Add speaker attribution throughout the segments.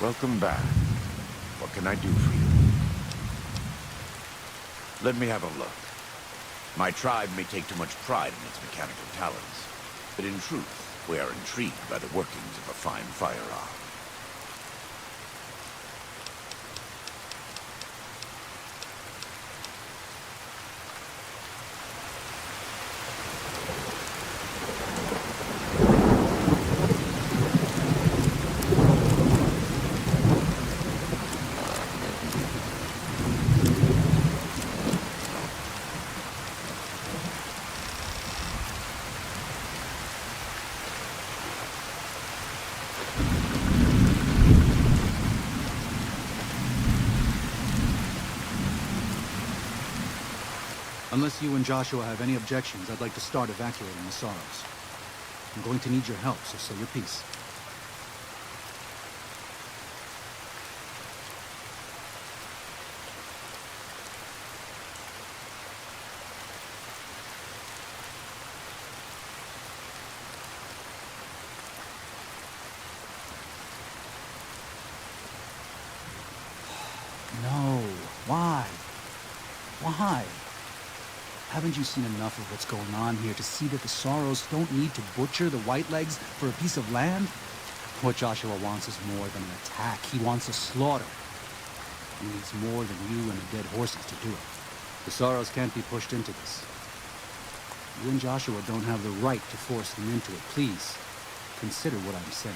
Speaker 1: Welcome back. What can I do for you? Let me have a look. My tribe may take too much pride in its mechanical talents, but in truth, we are intrigued by the workings of a fine firearm.
Speaker 2: Unless you and Joshua have any objections, I'd like to start evacuating the Sorrows. I'm going to need your help, so say your piece. No. Why? Why? Haven't you seen enough of what's going on here to see that the Sorrows don't need to butcher the Whitelegs for a piece of land? What Joshua wants is more than an attack. He wants a slaughter. He needs more than you and the dead horses to do it. The Sorrows can't be pushed into this. You and Joshua don't have the right to force them into it. Please, consider what I'm saying.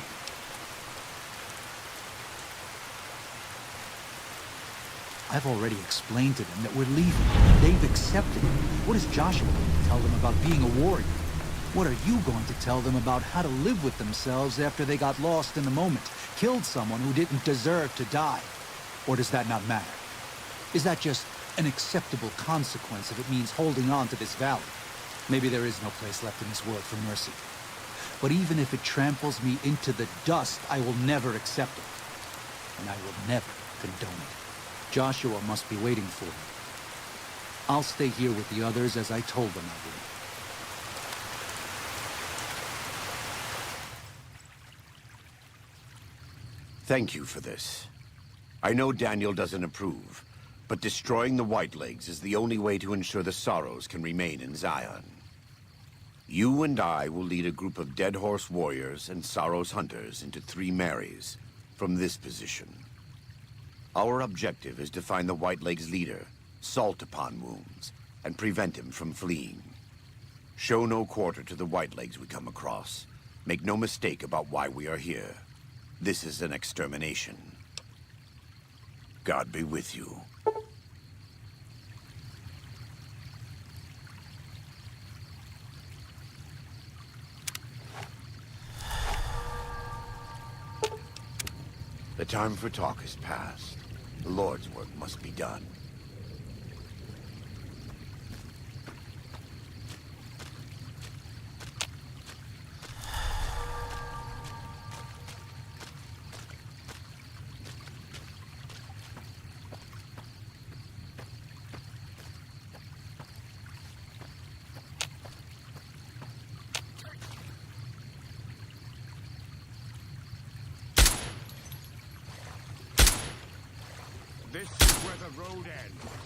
Speaker 2: I've already explained to them that we're leaving. They've accepted it. What is Joshua going to tell them about being a warrior? What are you going to tell them about how to live with themselves after they got lost in the moment, killed someone who didn't deserve to die? Or does that not matter? Is that just an acceptable consequence if it means holding on to this valley? Maybe there is no place left in this world for mercy. But even if it tramples me into the dust, I will never accept it. And I will never condone it. Joshua must be waiting for me. I'll stay here with the others as I told them I would.
Speaker 1: Thank you for this. I know Daniel doesn't approve, but destroying the Whitelegs is the only way to ensure the Sorrows can remain in Zion. You and I will lead a group of Dead Horse warriors and Sorrows hunters into 3 Marys from this position. Our objective is to find the Whitelegs' leader, Salt Upon Wounds, and prevent him from fleeing. Show no quarter to the Whitelegs we come across. Make no mistake about why we are here. This is an extermination. God be with you. The time for talk is past. The Lord's work must be done.
Speaker 3: This is where the road ends.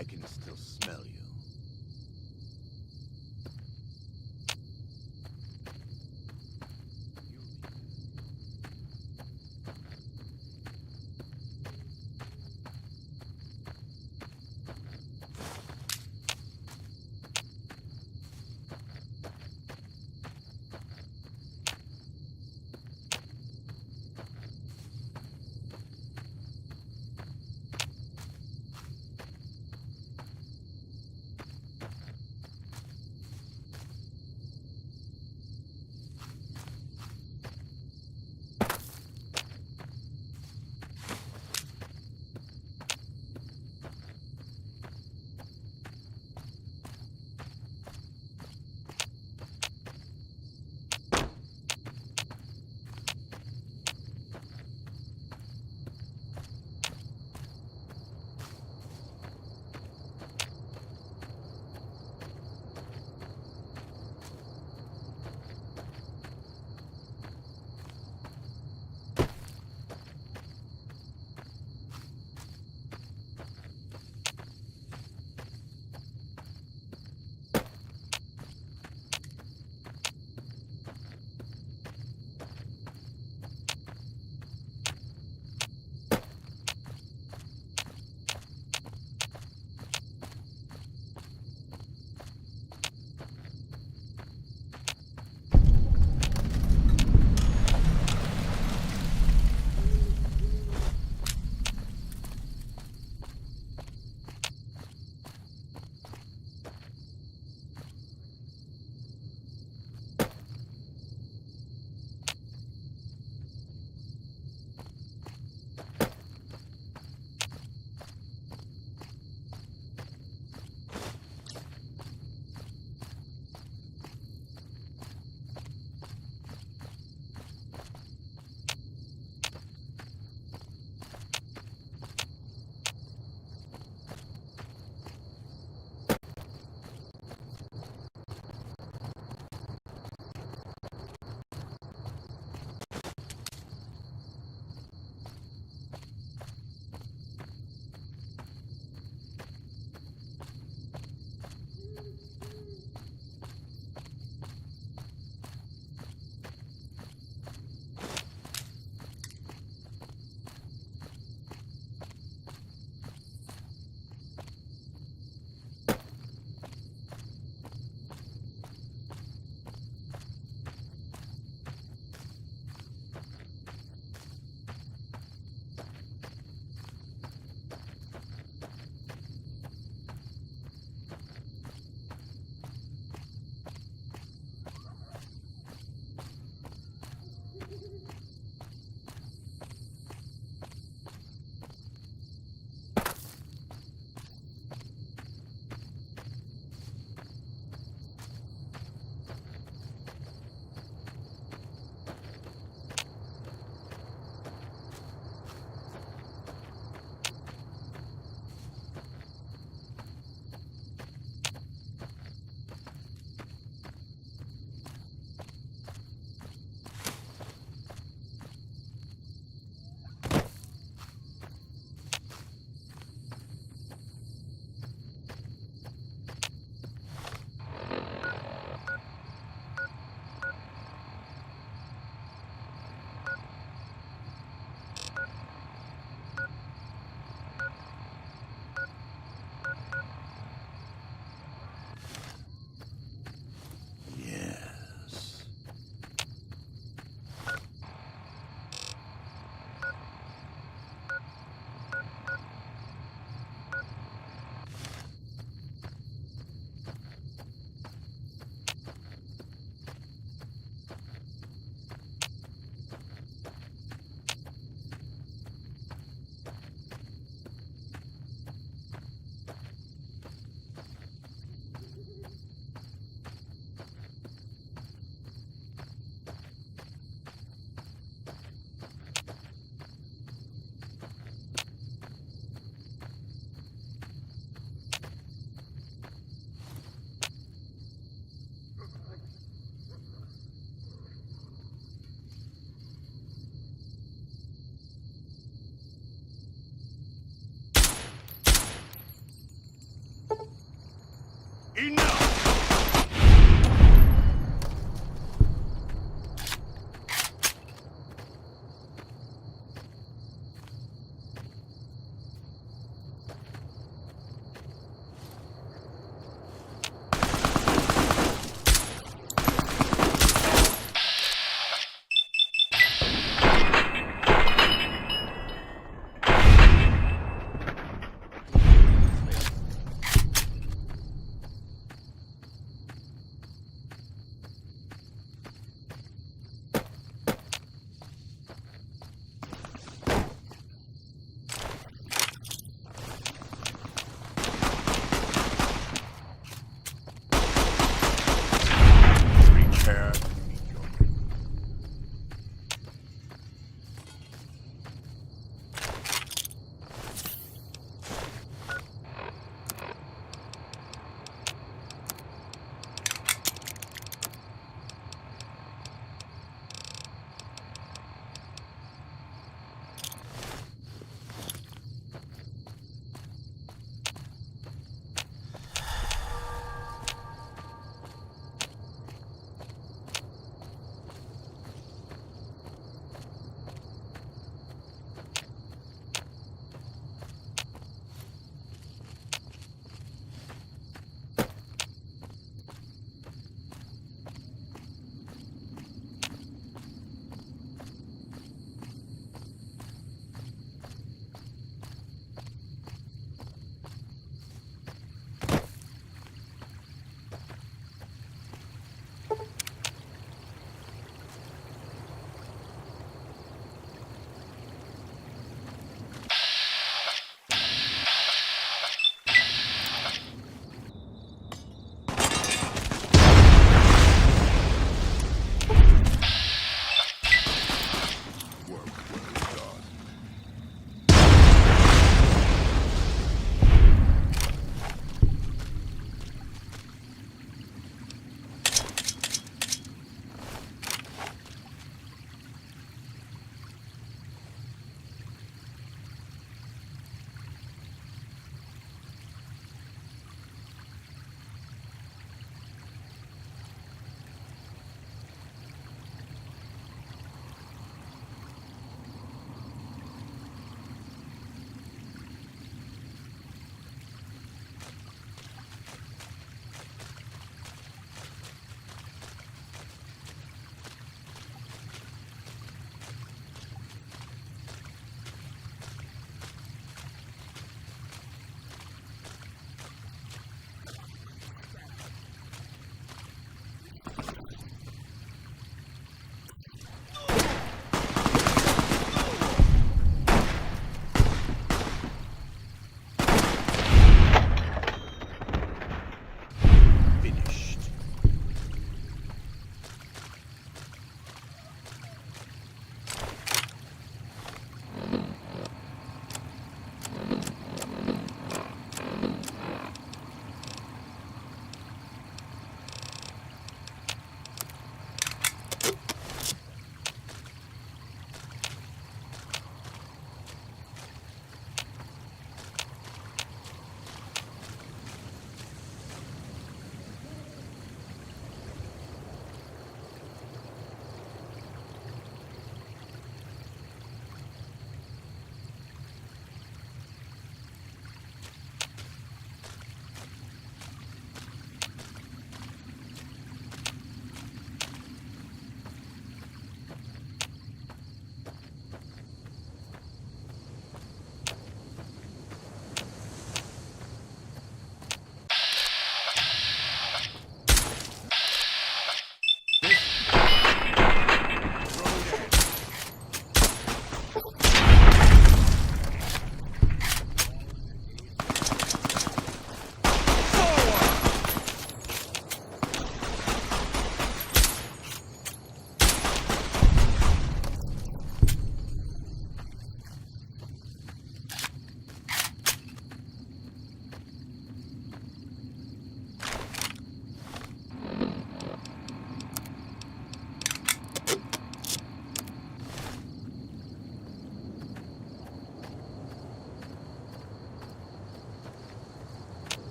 Speaker 1: I can still smell you.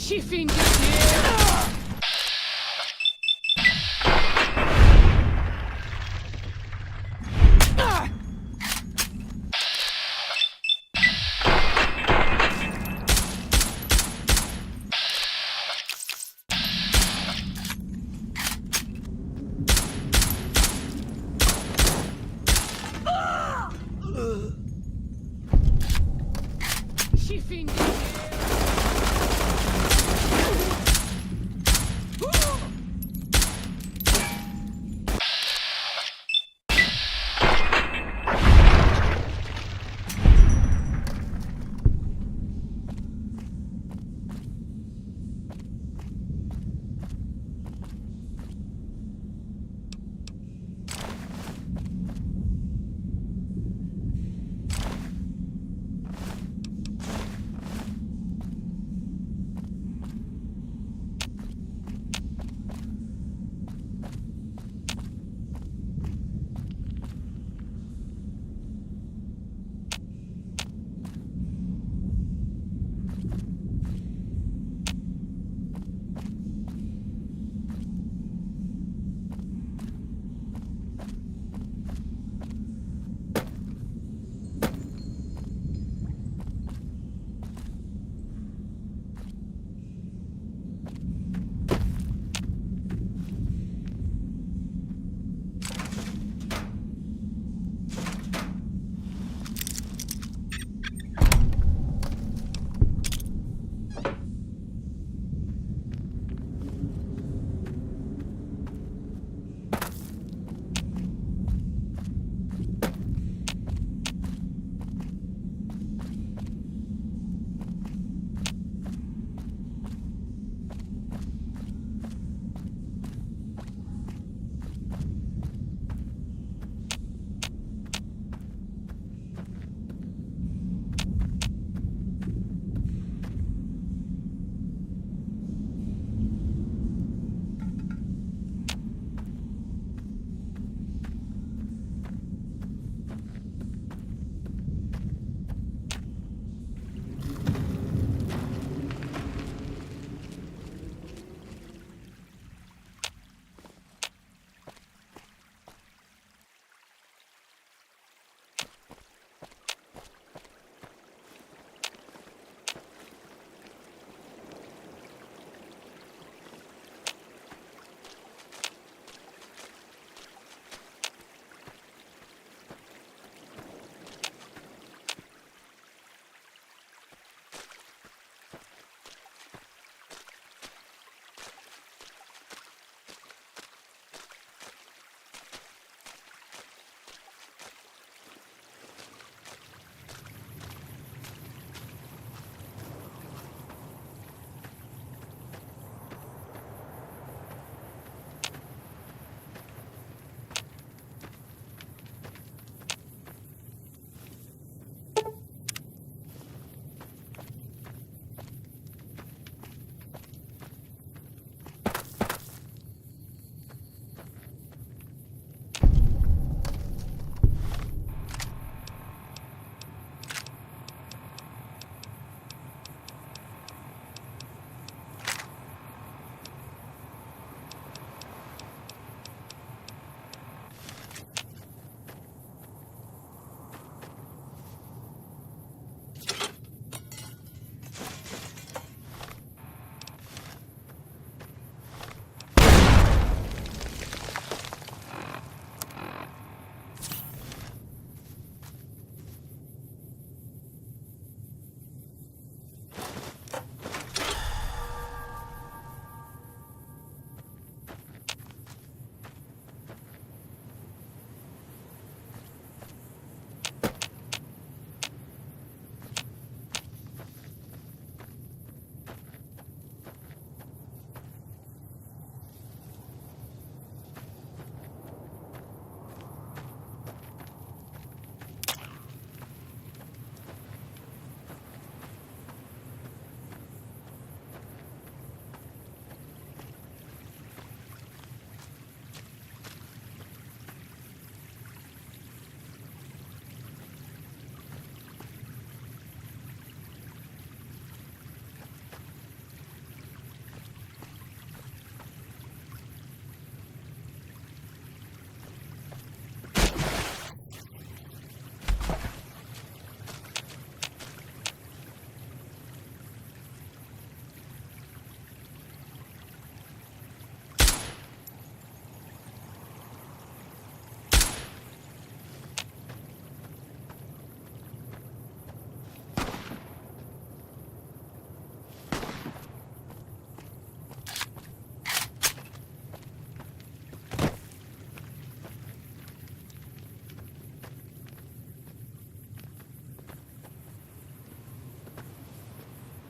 Speaker 4: She fingered you! She fingered you!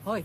Speaker 5: Hoy.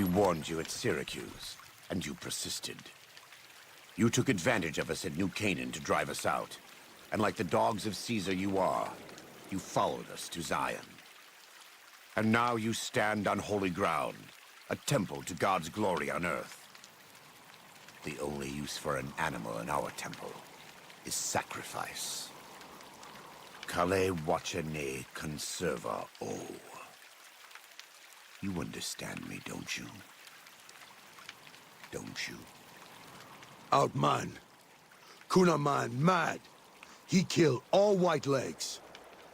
Speaker 1: We warned you at Syracuse, and you persisted. You took advantage of us at New Canaan to drive us out. And like the dogs of Caesar you are, you followed us to Zion. And now you stand on holy ground, a temple to God's glory on earth. The only use for an animal in our temple is sacrifice. Kale wachane conserva o. You understand me, don't you? Don't you?
Speaker 5: Outman. Kunaman mad. He killed all Whitelegs.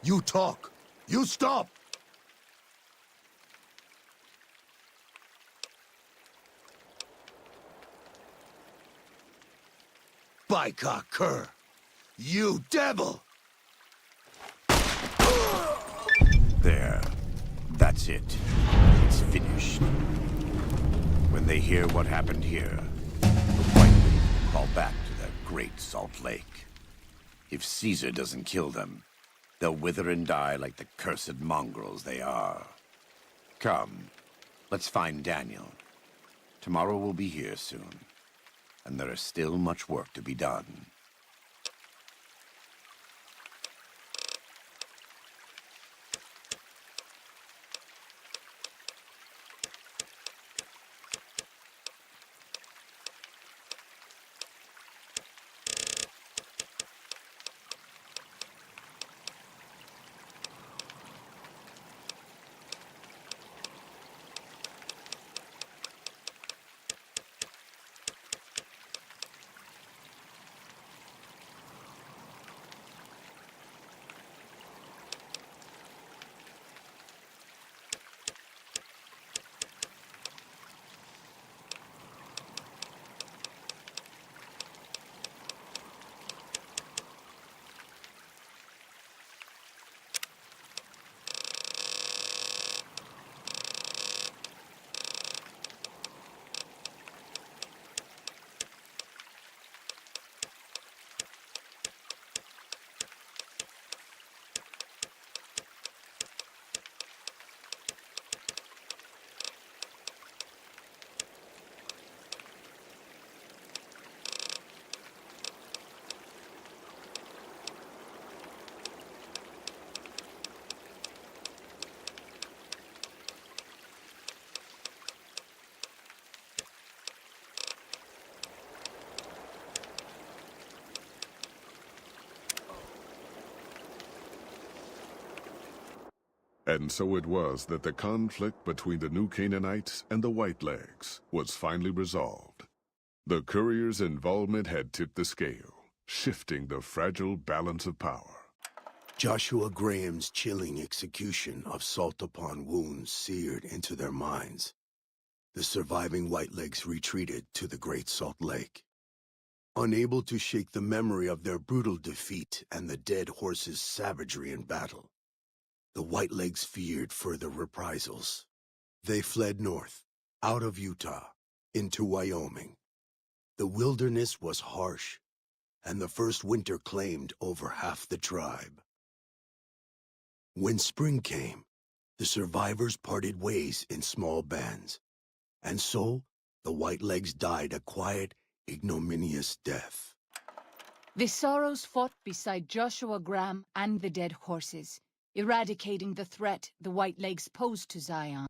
Speaker 5: You talk. You stop! Baika Cur! You devil!
Speaker 1: There. That's it. It's finished. When they hear what happened here, the White will crawl back to that great Salt Lake. If Caesar doesn't kill them, they'll wither and die like the cursed mongrels they are. Come, let's find Daniel. Tomorrow we'll be here soon, and there is still much work to be done.
Speaker 6: And so it was that the conflict between the New Canaanites and the Whitelegs was finally resolved. The courier's involvement had tipped the scale, shifting the fragile balance of power.
Speaker 5: Joshua Graham's chilling execution of salt upon wounds seared into their minds. The surviving Whitelegs retreated to the Great Salt Lake. Unable to shake the memory of their brutal defeat and the dead horses' savagery in battle, the Whitelegs feared further reprisals. They fled north, out of Utah, into Wyoming. The wilderness was harsh, and the first winter claimed over half the tribe. When spring came, the survivors parted ways in small bands, and so the Whitelegs died a quiet, ignominious death.
Speaker 4: The Sorrows fought beside Joshua Graham and the dead horses, eradicating the threat the Whitelegs posed to Zion.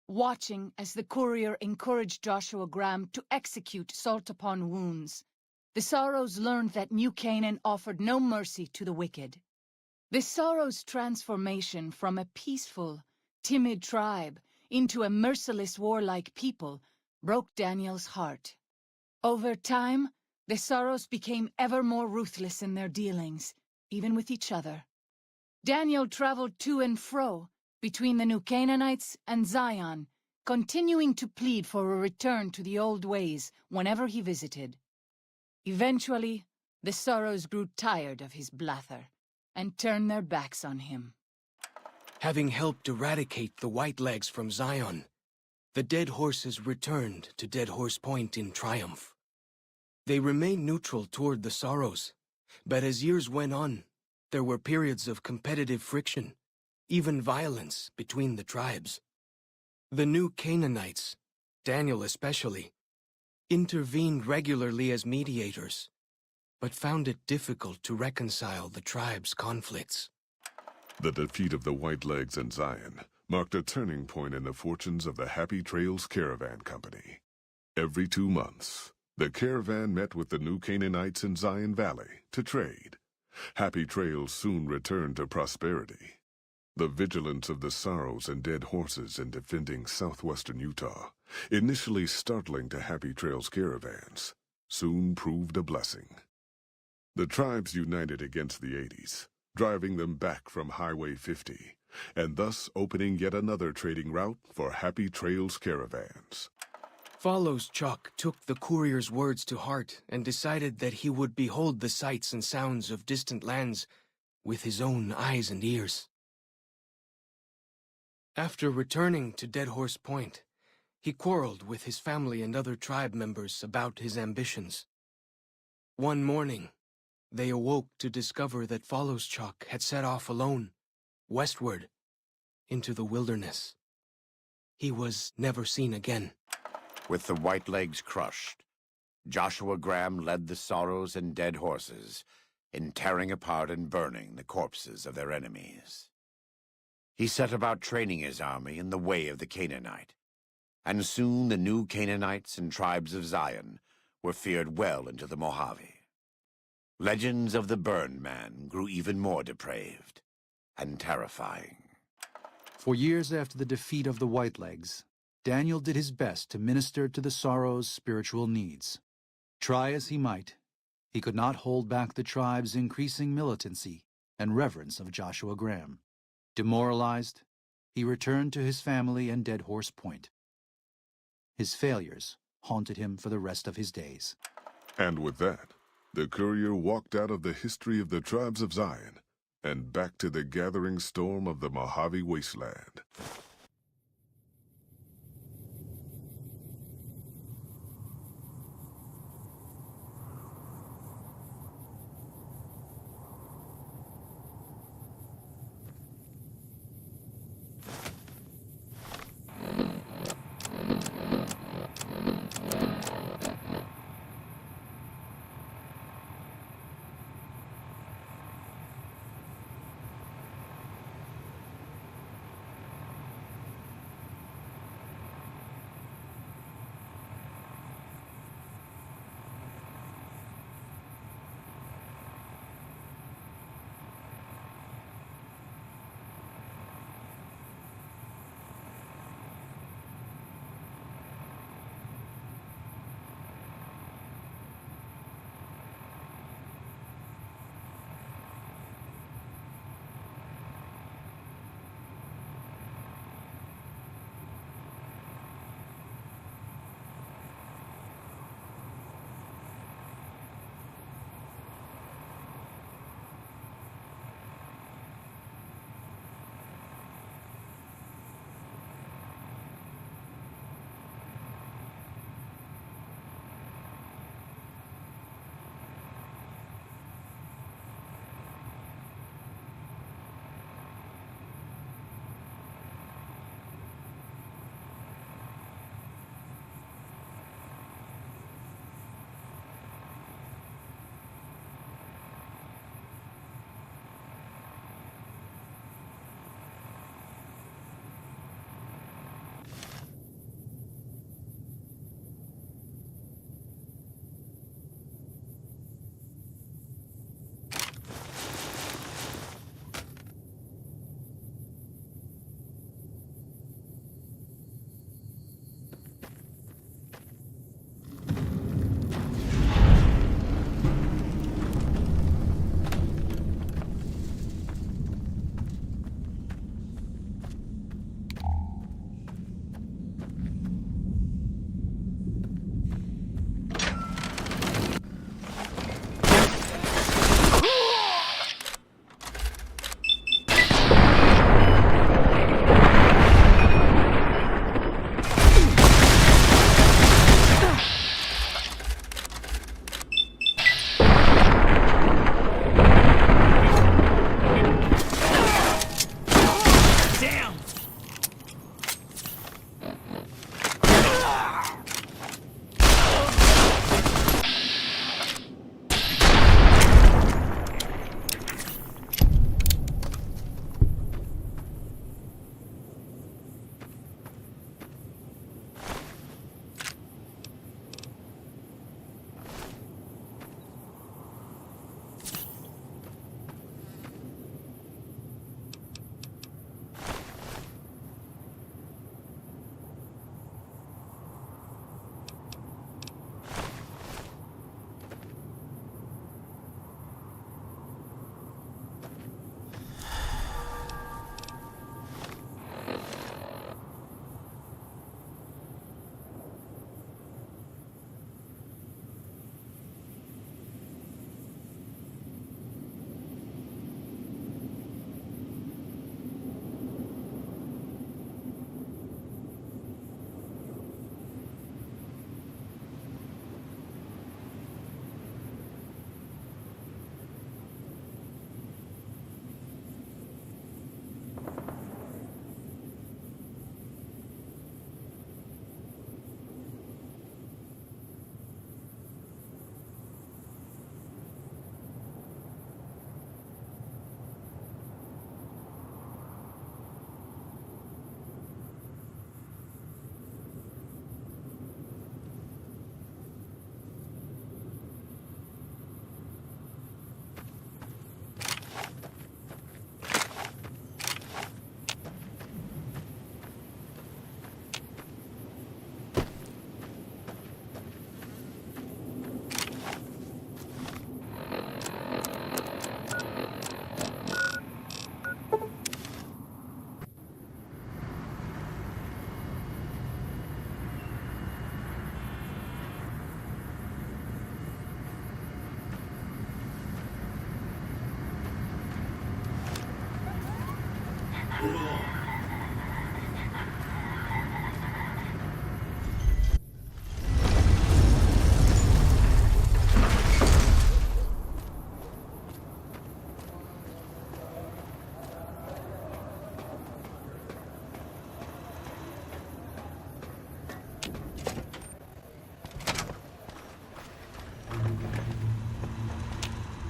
Speaker 4: Watching as the courier encouraged Joshua Graham to execute salt upon wounds, the Sorrows learned that New Canaan offered no mercy to the wicked. The Sorrows' transformation from a peaceful, timid tribe into a merciless, warlike people broke Daniel's heart. Over time, the Sorrows became ever more ruthless in their dealings, even with each other. Daniel traveled to and fro between the New Canaanites and Zion, continuing to plead for a return to the old ways whenever he visited. Eventually, the Sorrows grew tired of his blather and turned their backs on him.
Speaker 7: Having helped eradicate the Whitelegs from Zion, the dead horses returned to Dead Horse Point in triumph. They remained neutral toward the Sorrows, but as years went on, there were periods of competitive friction, even violence between the tribes. The new Canaanites, Daniel especially, intervened regularly as mediators, but found it difficult to reconcile the tribe's conflicts.
Speaker 6: The defeat of the Whitelegs in Zion marked a turning point in the fortunes of the Happy Trails Caravan Company. Every 2 months, the caravan met with the new Canaanites in Zion Valley to trade. Happy Trails soon returned to prosperity. The vigilance of the Sorrows and Dead Horses in defending southwestern Utah, initially startling to Happy Trails caravans, soon proved a blessing. The tribes united against the 80s, driving them back from Highway 50, and thus opening yet another trading route for Happy Trails caravans.
Speaker 7: Follows Chuck took the courier's words to heart and decided that he would behold the sights and sounds of distant lands with his own eyes and ears. After returning to Dead Horse Point, he quarreled with his family and other tribe members about his ambitions. One morning, they awoke to discover that Follows Chuck had set off alone, westward, into the wilderness. He was never seen again.
Speaker 1: With the Whitelegs crushed, Joshua Graham led the Sorrows and Dead Horses in tearing apart and burning the corpses of their enemies. He set about training his army in the way of the Canaanite, and soon the new Canaanites and tribes of Zion were feared well into the Mojave. Legends of the Burned Man grew even more depraved and terrifying.
Speaker 2: For years after the defeat of the Whitelegs, Daniel did his best to minister to the Sorrows' spiritual needs. Try as he might, he could not hold back the tribe's increasing militancy and reverence of Joshua Graham. Demoralized, he returned to his family and Dead Horse Point. His failures haunted him for the rest of his days.
Speaker 6: And with that, the courier walked out of the history of the tribes of Zion and back to the gathering storm of the Mojave wasteland.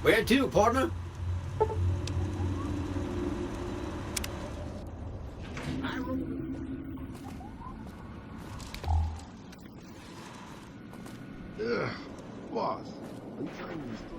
Speaker 8: Where to, partner?
Speaker 9: Ugh, boss, are you trying to destroy?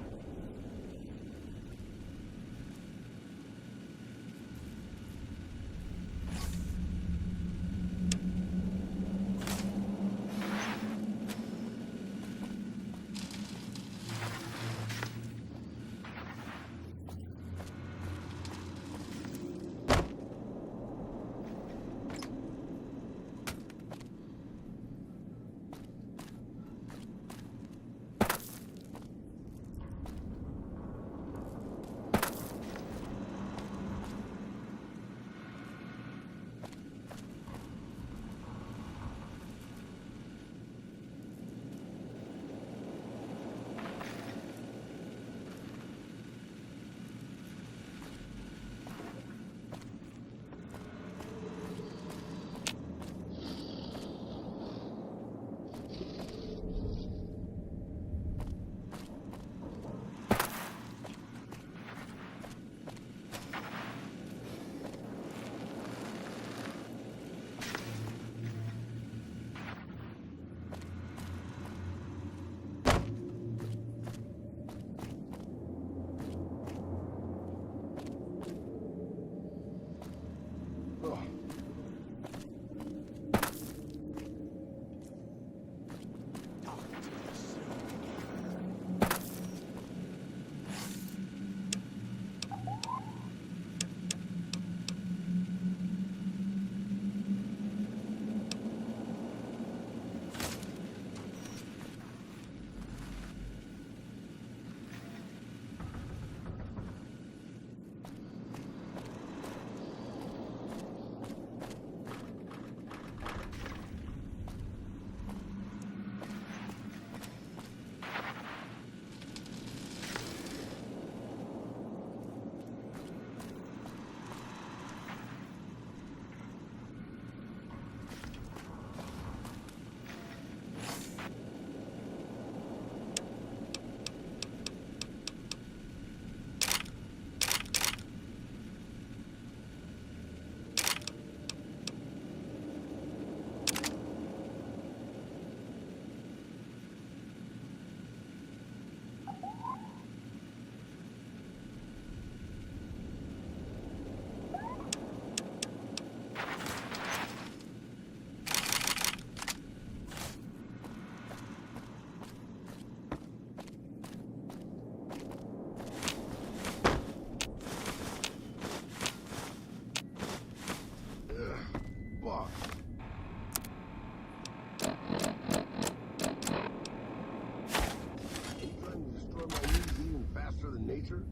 Speaker 9: Boss. Are you trying to destroy my needs even faster than nature?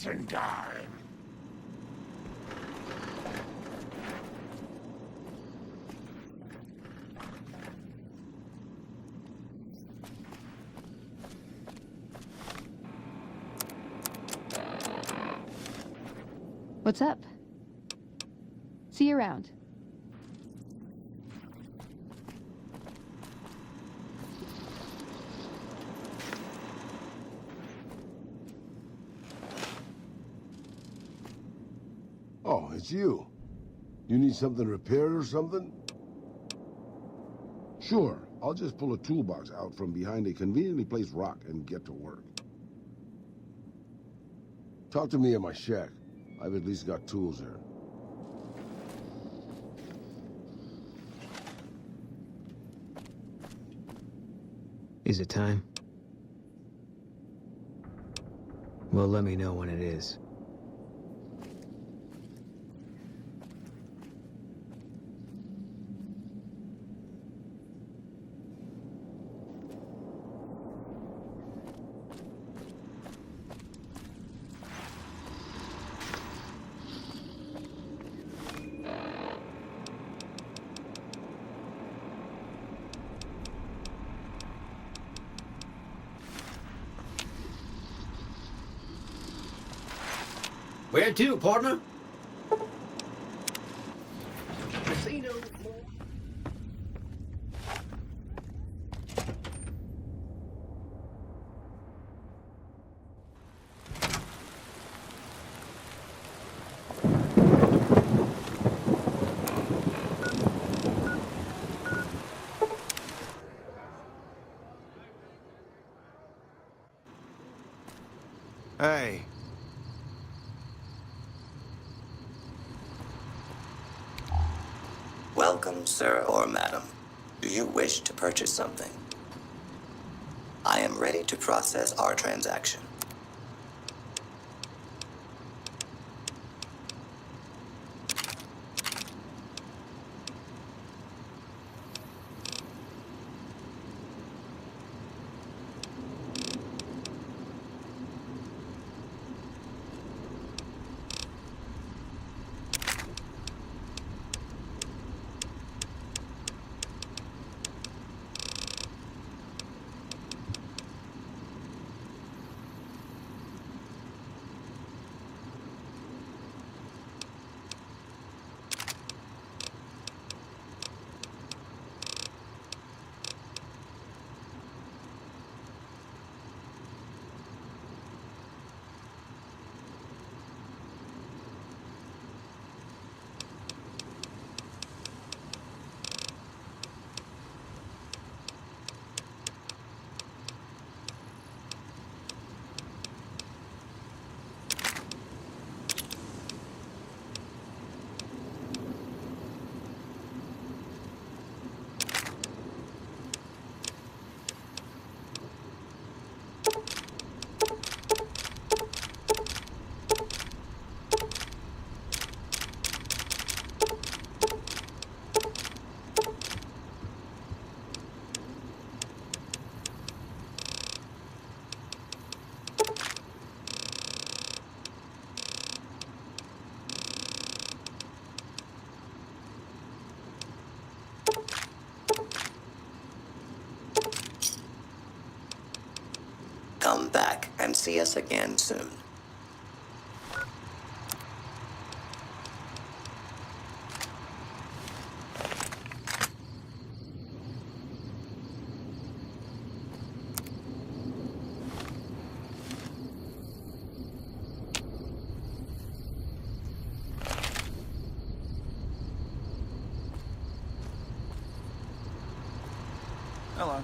Speaker 3: Mission time!
Speaker 8: What's up? See you around.
Speaker 9: Oh, it's you. You need something repaired or something? Sure, I'll just pull a toolbox out from behind a conveniently placed rock and get to work. Talk to me at my shack. I've at least got tools there.
Speaker 7: Is it time? Well, let me know when it is.
Speaker 10: Where to, partner?
Speaker 1: Hey.
Speaker 11: Welcome, sir or madam. Do you wish to purchase something? I am ready to process our transaction. Come back and see us again soon.
Speaker 2: Hello.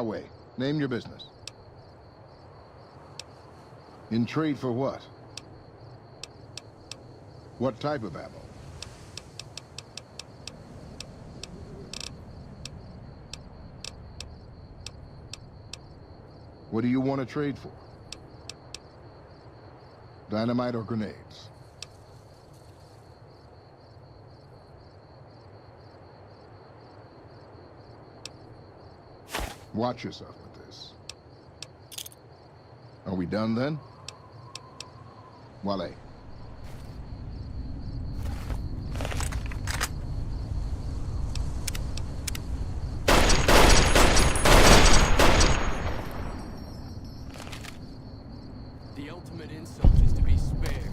Speaker 9: wait. Name your business. In trade for what? What type of ammo? What do you want to trade for? Dynamite or grenades? Watch yourself with this. Are we done then? Wale.
Speaker 7: The ultimate insult is to be spared.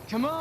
Speaker 7: Come on!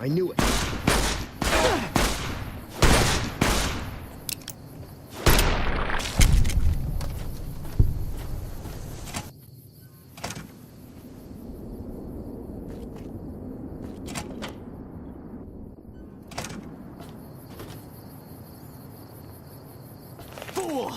Speaker 7: I knew it.
Speaker 2: Fool!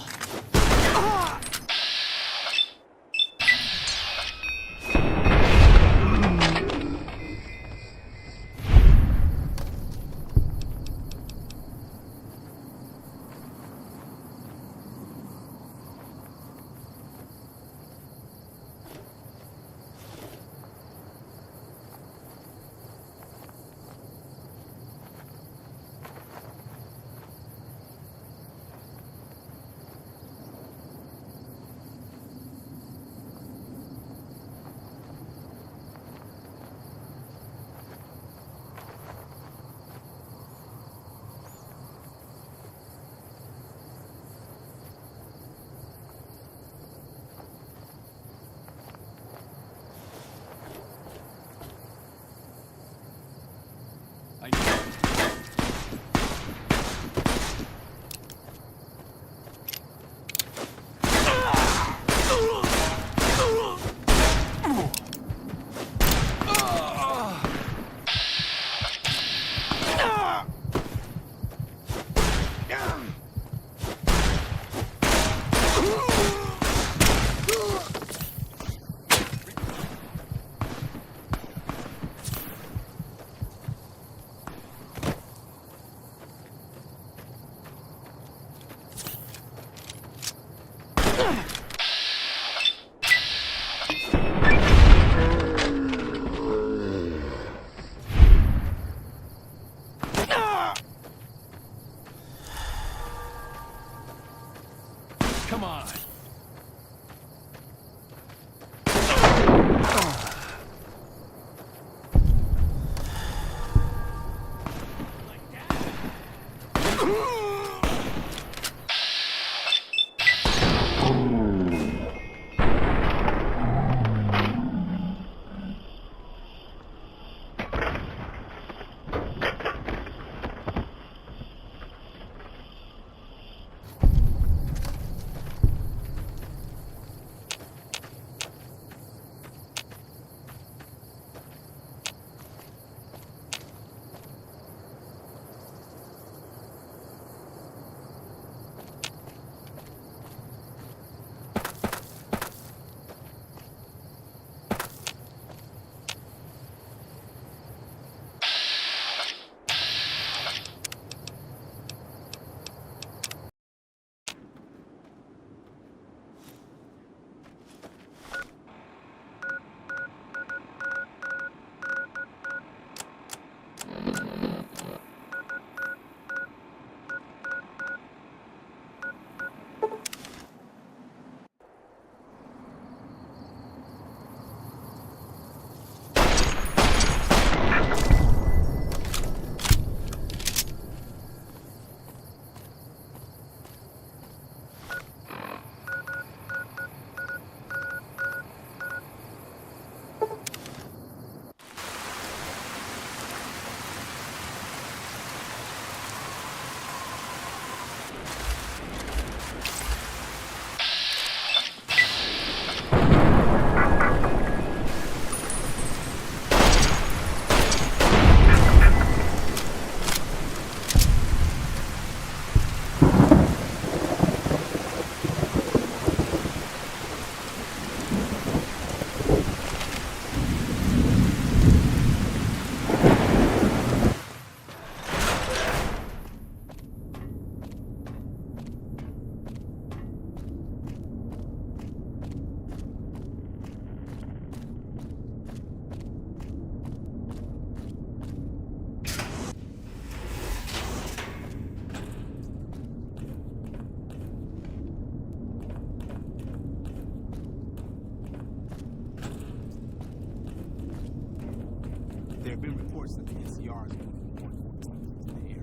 Speaker 3: have been reports that the NCR is moving more into the area.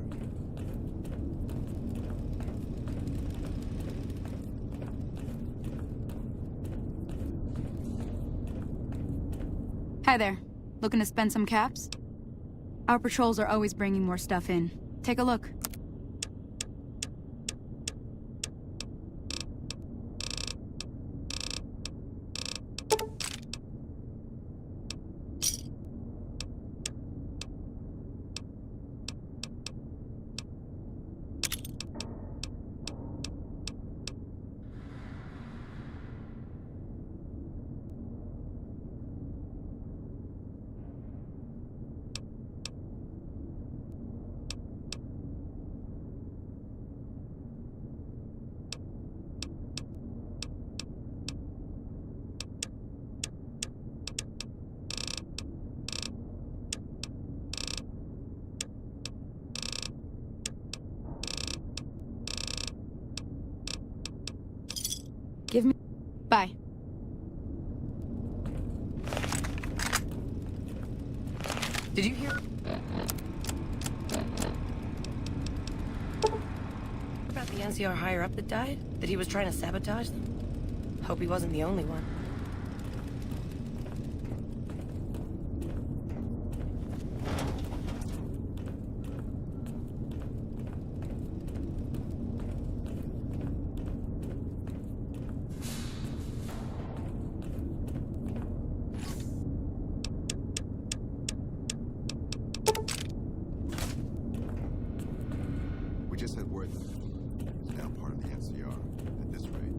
Speaker 12: Hi there. Looking to spend some caps? Our patrols are always bringing more stuff in. Take a look. Give me... Bye.
Speaker 13: Did you hear? About the NCR higher up that died? That he was trying to sabotage them? Hope he wasn't the only one.
Speaker 14: We just had word that it's now part of the NCR. At this rate,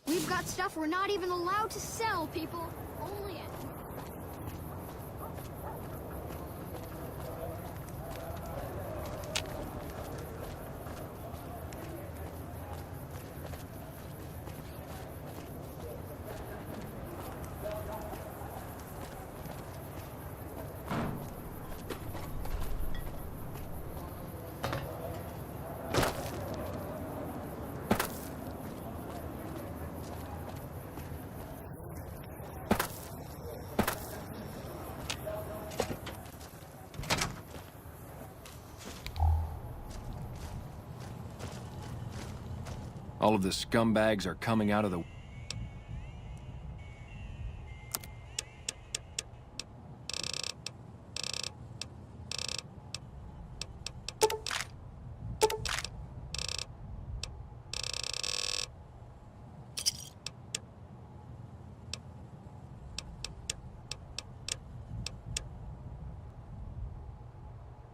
Speaker 15: We've got stuff we're not even allowed to sell, people. Only it.
Speaker 16: All of the scumbags are coming out of the...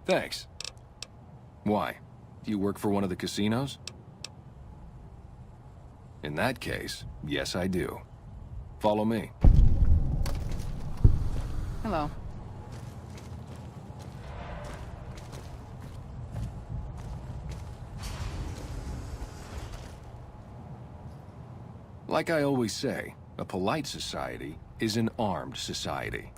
Speaker 16: Thanks. Why? Do you work for one of the casinos? In that case, yes I do. Follow me.
Speaker 8: Hello.
Speaker 16: Like I always say, a polite society is an armed society.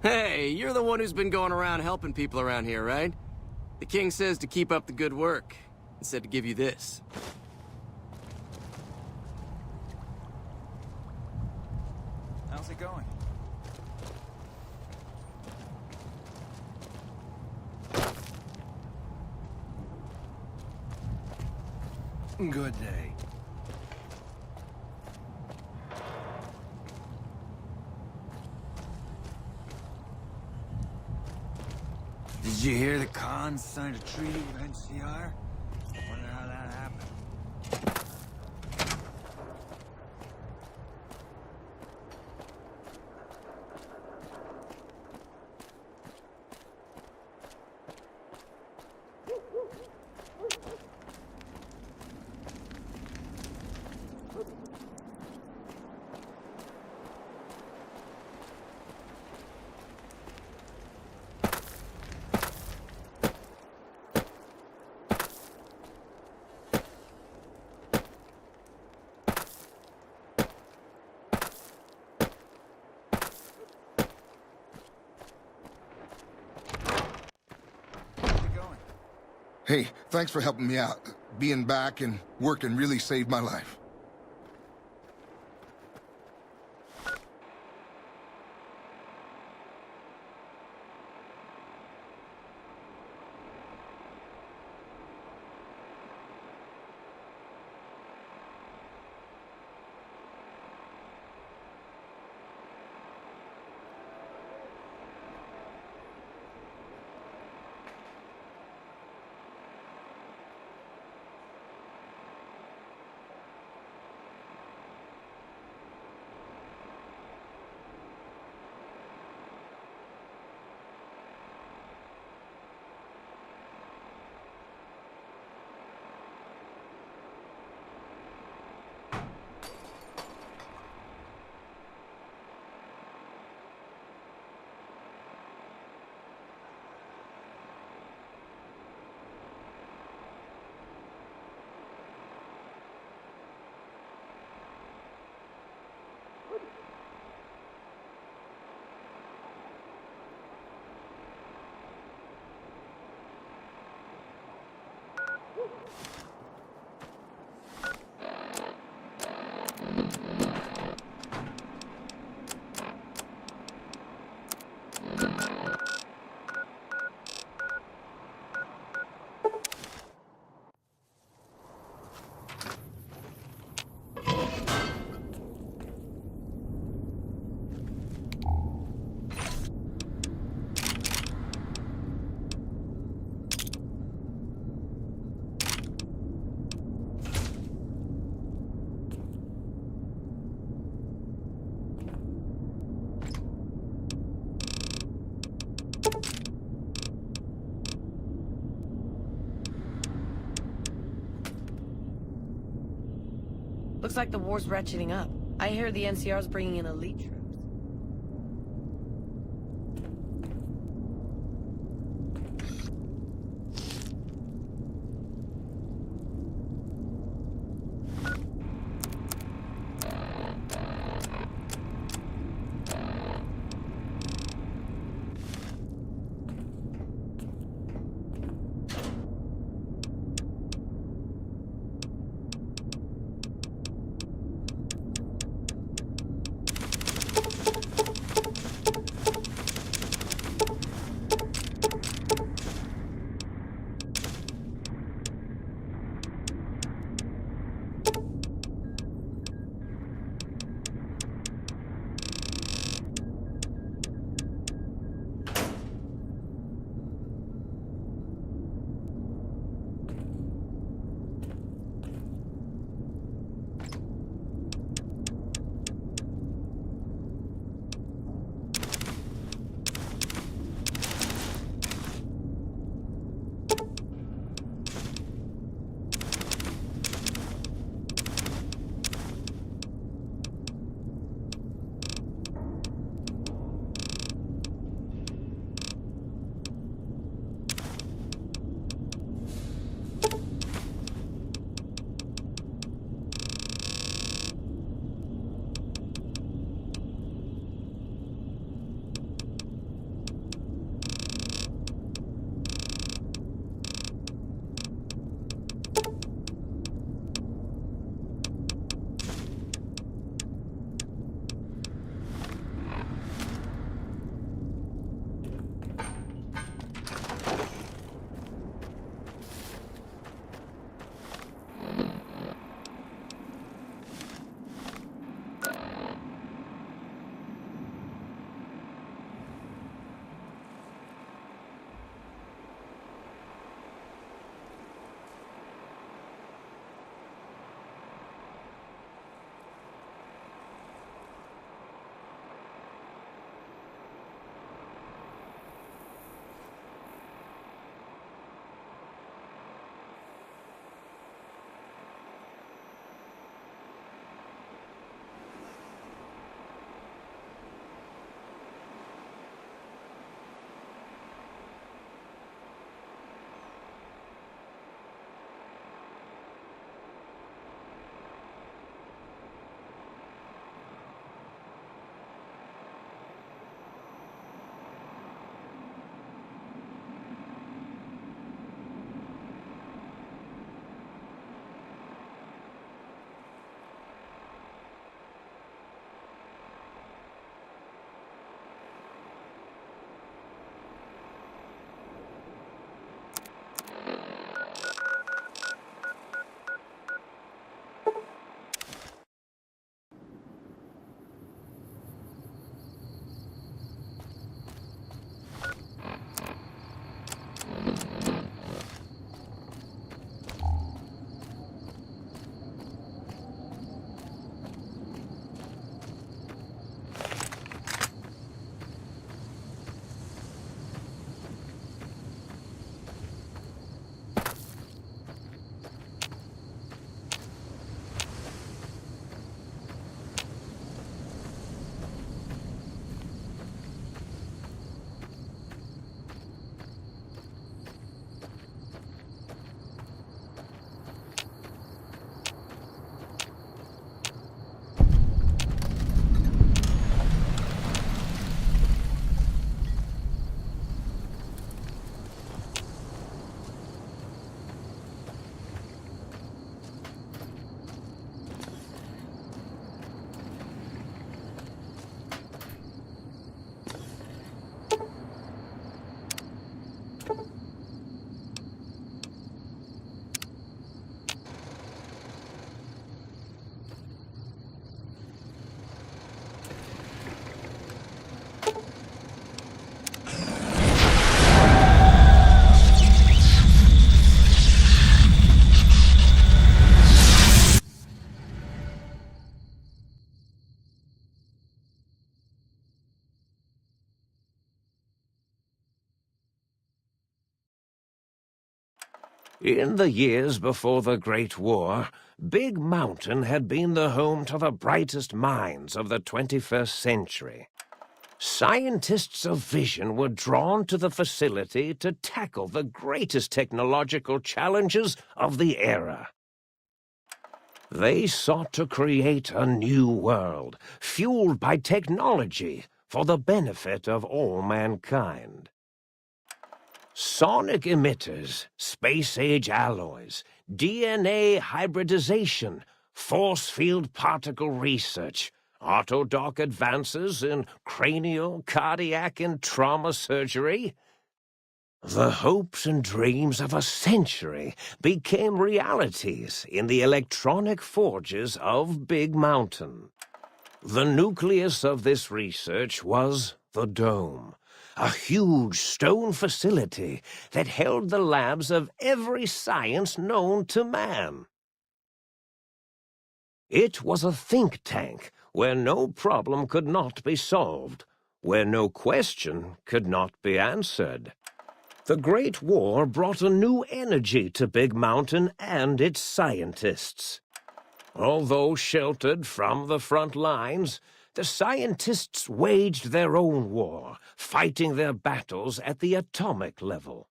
Speaker 7: Hey, you're the one who's been going around helping people around here, right? The king says to keep up the good work, and said to give you this.
Speaker 3: How's it going?
Speaker 16: Good day.
Speaker 3: Did you hear the Khans signed a treaty with NCR? Wonder how that happened.
Speaker 17: Hey, thanks for helping me out. Being back and working really saved my life.
Speaker 13: Looks like the war's ratcheting up. I hear the NCR's bringing in elite troops.
Speaker 18: In the years before the Great War, Big Mountain had been the home to the brightest minds of the 21st century. Scientists of vision were drawn to the facility to tackle the greatest technological challenges of the era. They sought to create a new world, fueled by technology for the benefit of all mankind. Sonic emitters, space-age alloys, DNA hybridization, force field particle research, autodoc advances in cranial, cardiac, and trauma surgery. The hopes and dreams of a century became realities in the electronic forges of Big Mountain. The nucleus of this research was the Dome, a huge stone facility that held the labs of every science known to man. It was a think tank where no problem could not be solved, where no question could not be answered. The Great War brought a new energy to Big Mountain and its scientists. Although sheltered from the front lines, the scientists waged their own war, fighting their battles at the atomic level.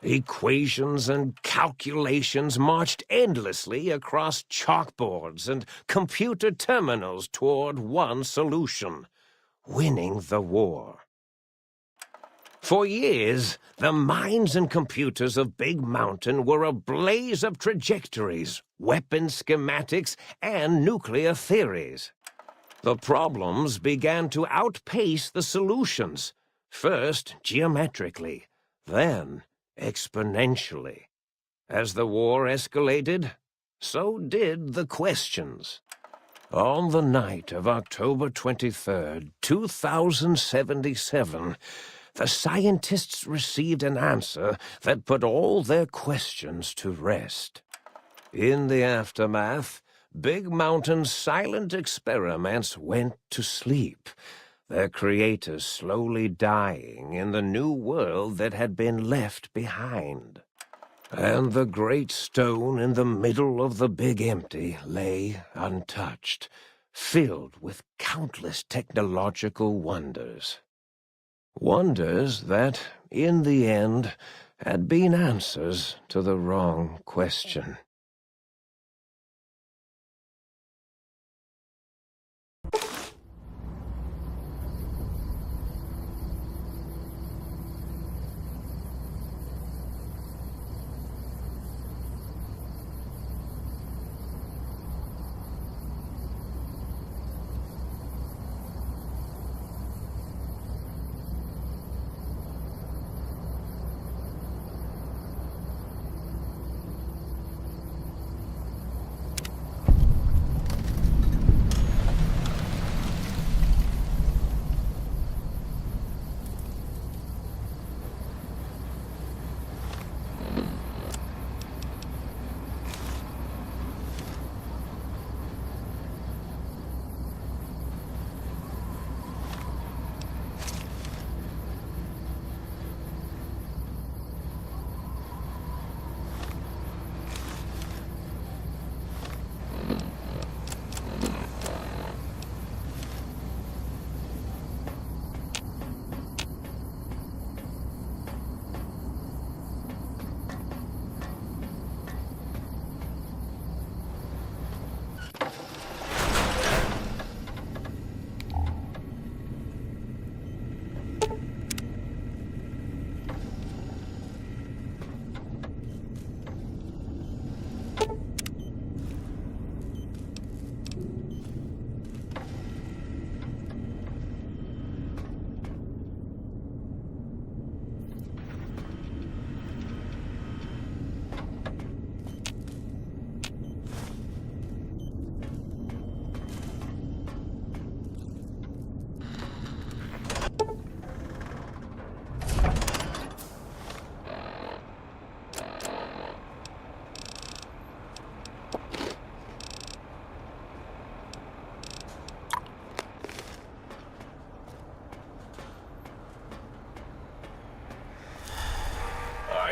Speaker 18: Equations and calculations marched endlessly across chalkboards and computer terminals toward one solution: winning the war. For years, the minds and computers of Big Mountain were a blaze of trajectories, weapon schematics, and nuclear theories. The problems began to outpace the solutions, first geometrically, then exponentially. As the war escalated, so did the questions. On the night of October 23rd, 2077, the scientists received an answer that put all their questions to rest. In the aftermath, Big Mountain's silent experiments went to sleep, their creators slowly dying in the new world that had been left behind. And the great stone in the middle of the Big Empty lay untouched, filled with countless technological wonders. Wonders that, in the end, had been answers to the wrong question.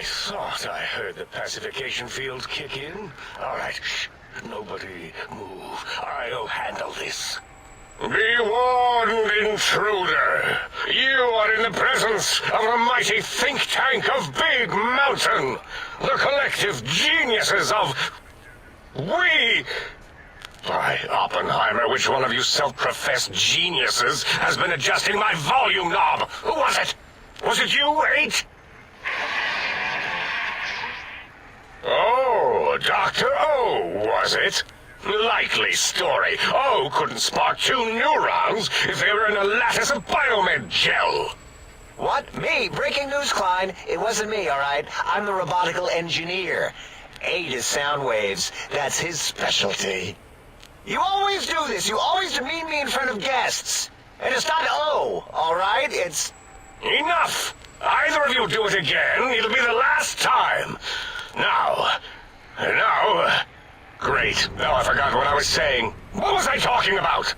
Speaker 18: I thought I heard the pacification field kick in. All right, shh. Nobody move. I'll handle this. Be warned, intruder. You are in the presence of a mighty think tank of Big Mountain. The collective geniuses of... We... By Oppenheimer, which one of you self-professed geniuses has been adjusting my volume knob? Who was it? Was it you, 8? Oh, Dr. O, was it? Likely story. O couldn't spark 2 neurons if they were in a lattice of biomed gel.
Speaker 19: What? Me? Breaking news, Klein. It wasn't me, all right? I'm the robotical engineer. 8 is sound waves. That's his specialty. You always do this. You always demean me in front of guests. And it's not O, all right? It's...
Speaker 18: Enough! Either of you do it again, it'll be the last time. Now... Great. Now I forgot what I was saying. What was I talking about?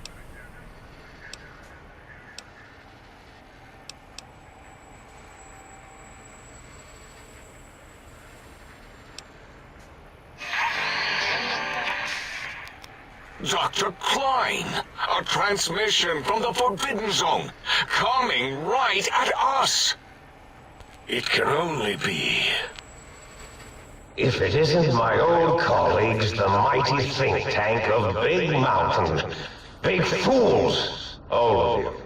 Speaker 18: Dr. Klein, a transmission from the Forbidden Zone, coming right at us. It can only be... If it isn't my old colleagues, the mighty think tank of Big Mountain. Big fools, all of you.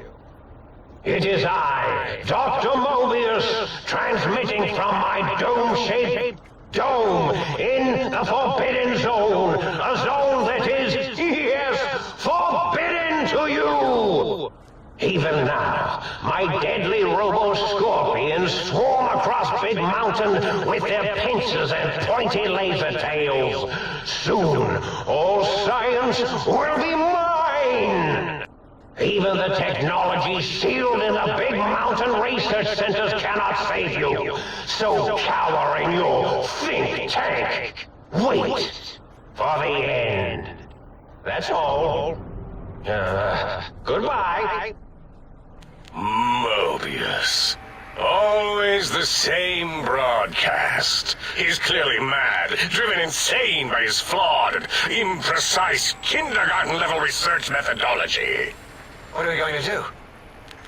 Speaker 18: It is I, Dr. Mobius, transmitting from my dome-shaped dome in the Forbidden Zone. A zone that is, yes, forbidden to you. Even now, my deadly robo-scorpions swarm across Big Mountain with their pincers and pointy laser tails. Soon, all science will be mine! Even the technology sealed in the Big Mountain research centers cannot save you. So cower in your think tank. Wait for the end. That's all. Goodbye. Mobius. Always the same broadcast. He's clearly mad, driven insane by his flawed and imprecise kindergarten-level research methodology.
Speaker 19: What are we going to do?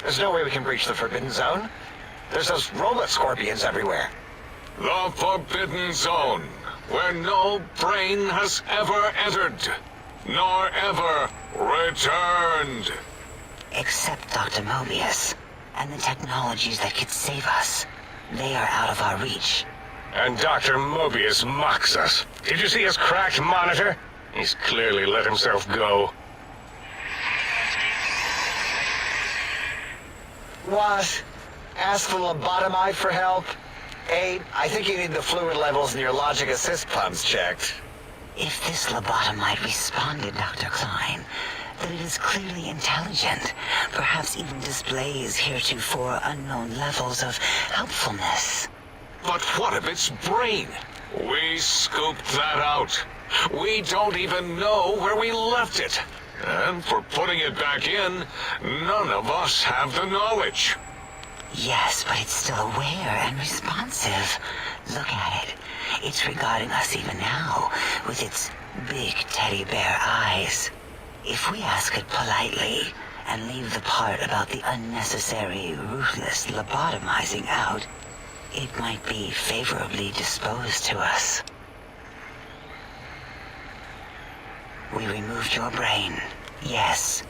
Speaker 19: There's no way we can breach the Forbidden Zone. There's those robot scorpions everywhere.
Speaker 18: The Forbidden Zone, where no brain has ever entered, nor ever returned.
Speaker 20: Except Dr. Mobius, and the technologies that could save us. They are out of our reach.
Speaker 18: And Dr. Mobius mocks us. Did you see his cracked monitor? He's clearly let himself go.
Speaker 19: What? Ask the lobotomite for help? 8, I think you need the fluid levels in your logic assist pumps checked.
Speaker 20: If this lobotomite responded, Dr. Klein, then it is clearly intelligent, perhaps even displays heretofore unknown levels of helpfulness.
Speaker 18: But what of its brain? We scooped that out. We don't even know where we left it. And for putting it back in, none of us have the knowledge.
Speaker 20: Yes, but it's still aware and responsive. Look at it. It's regarding us even now, with its big teddy bear eyes. If we ask it politely, and leave the part about the unnecessary, ruthless lobotomizing out, it might be favorably disposed to us. We removed your brain, yes.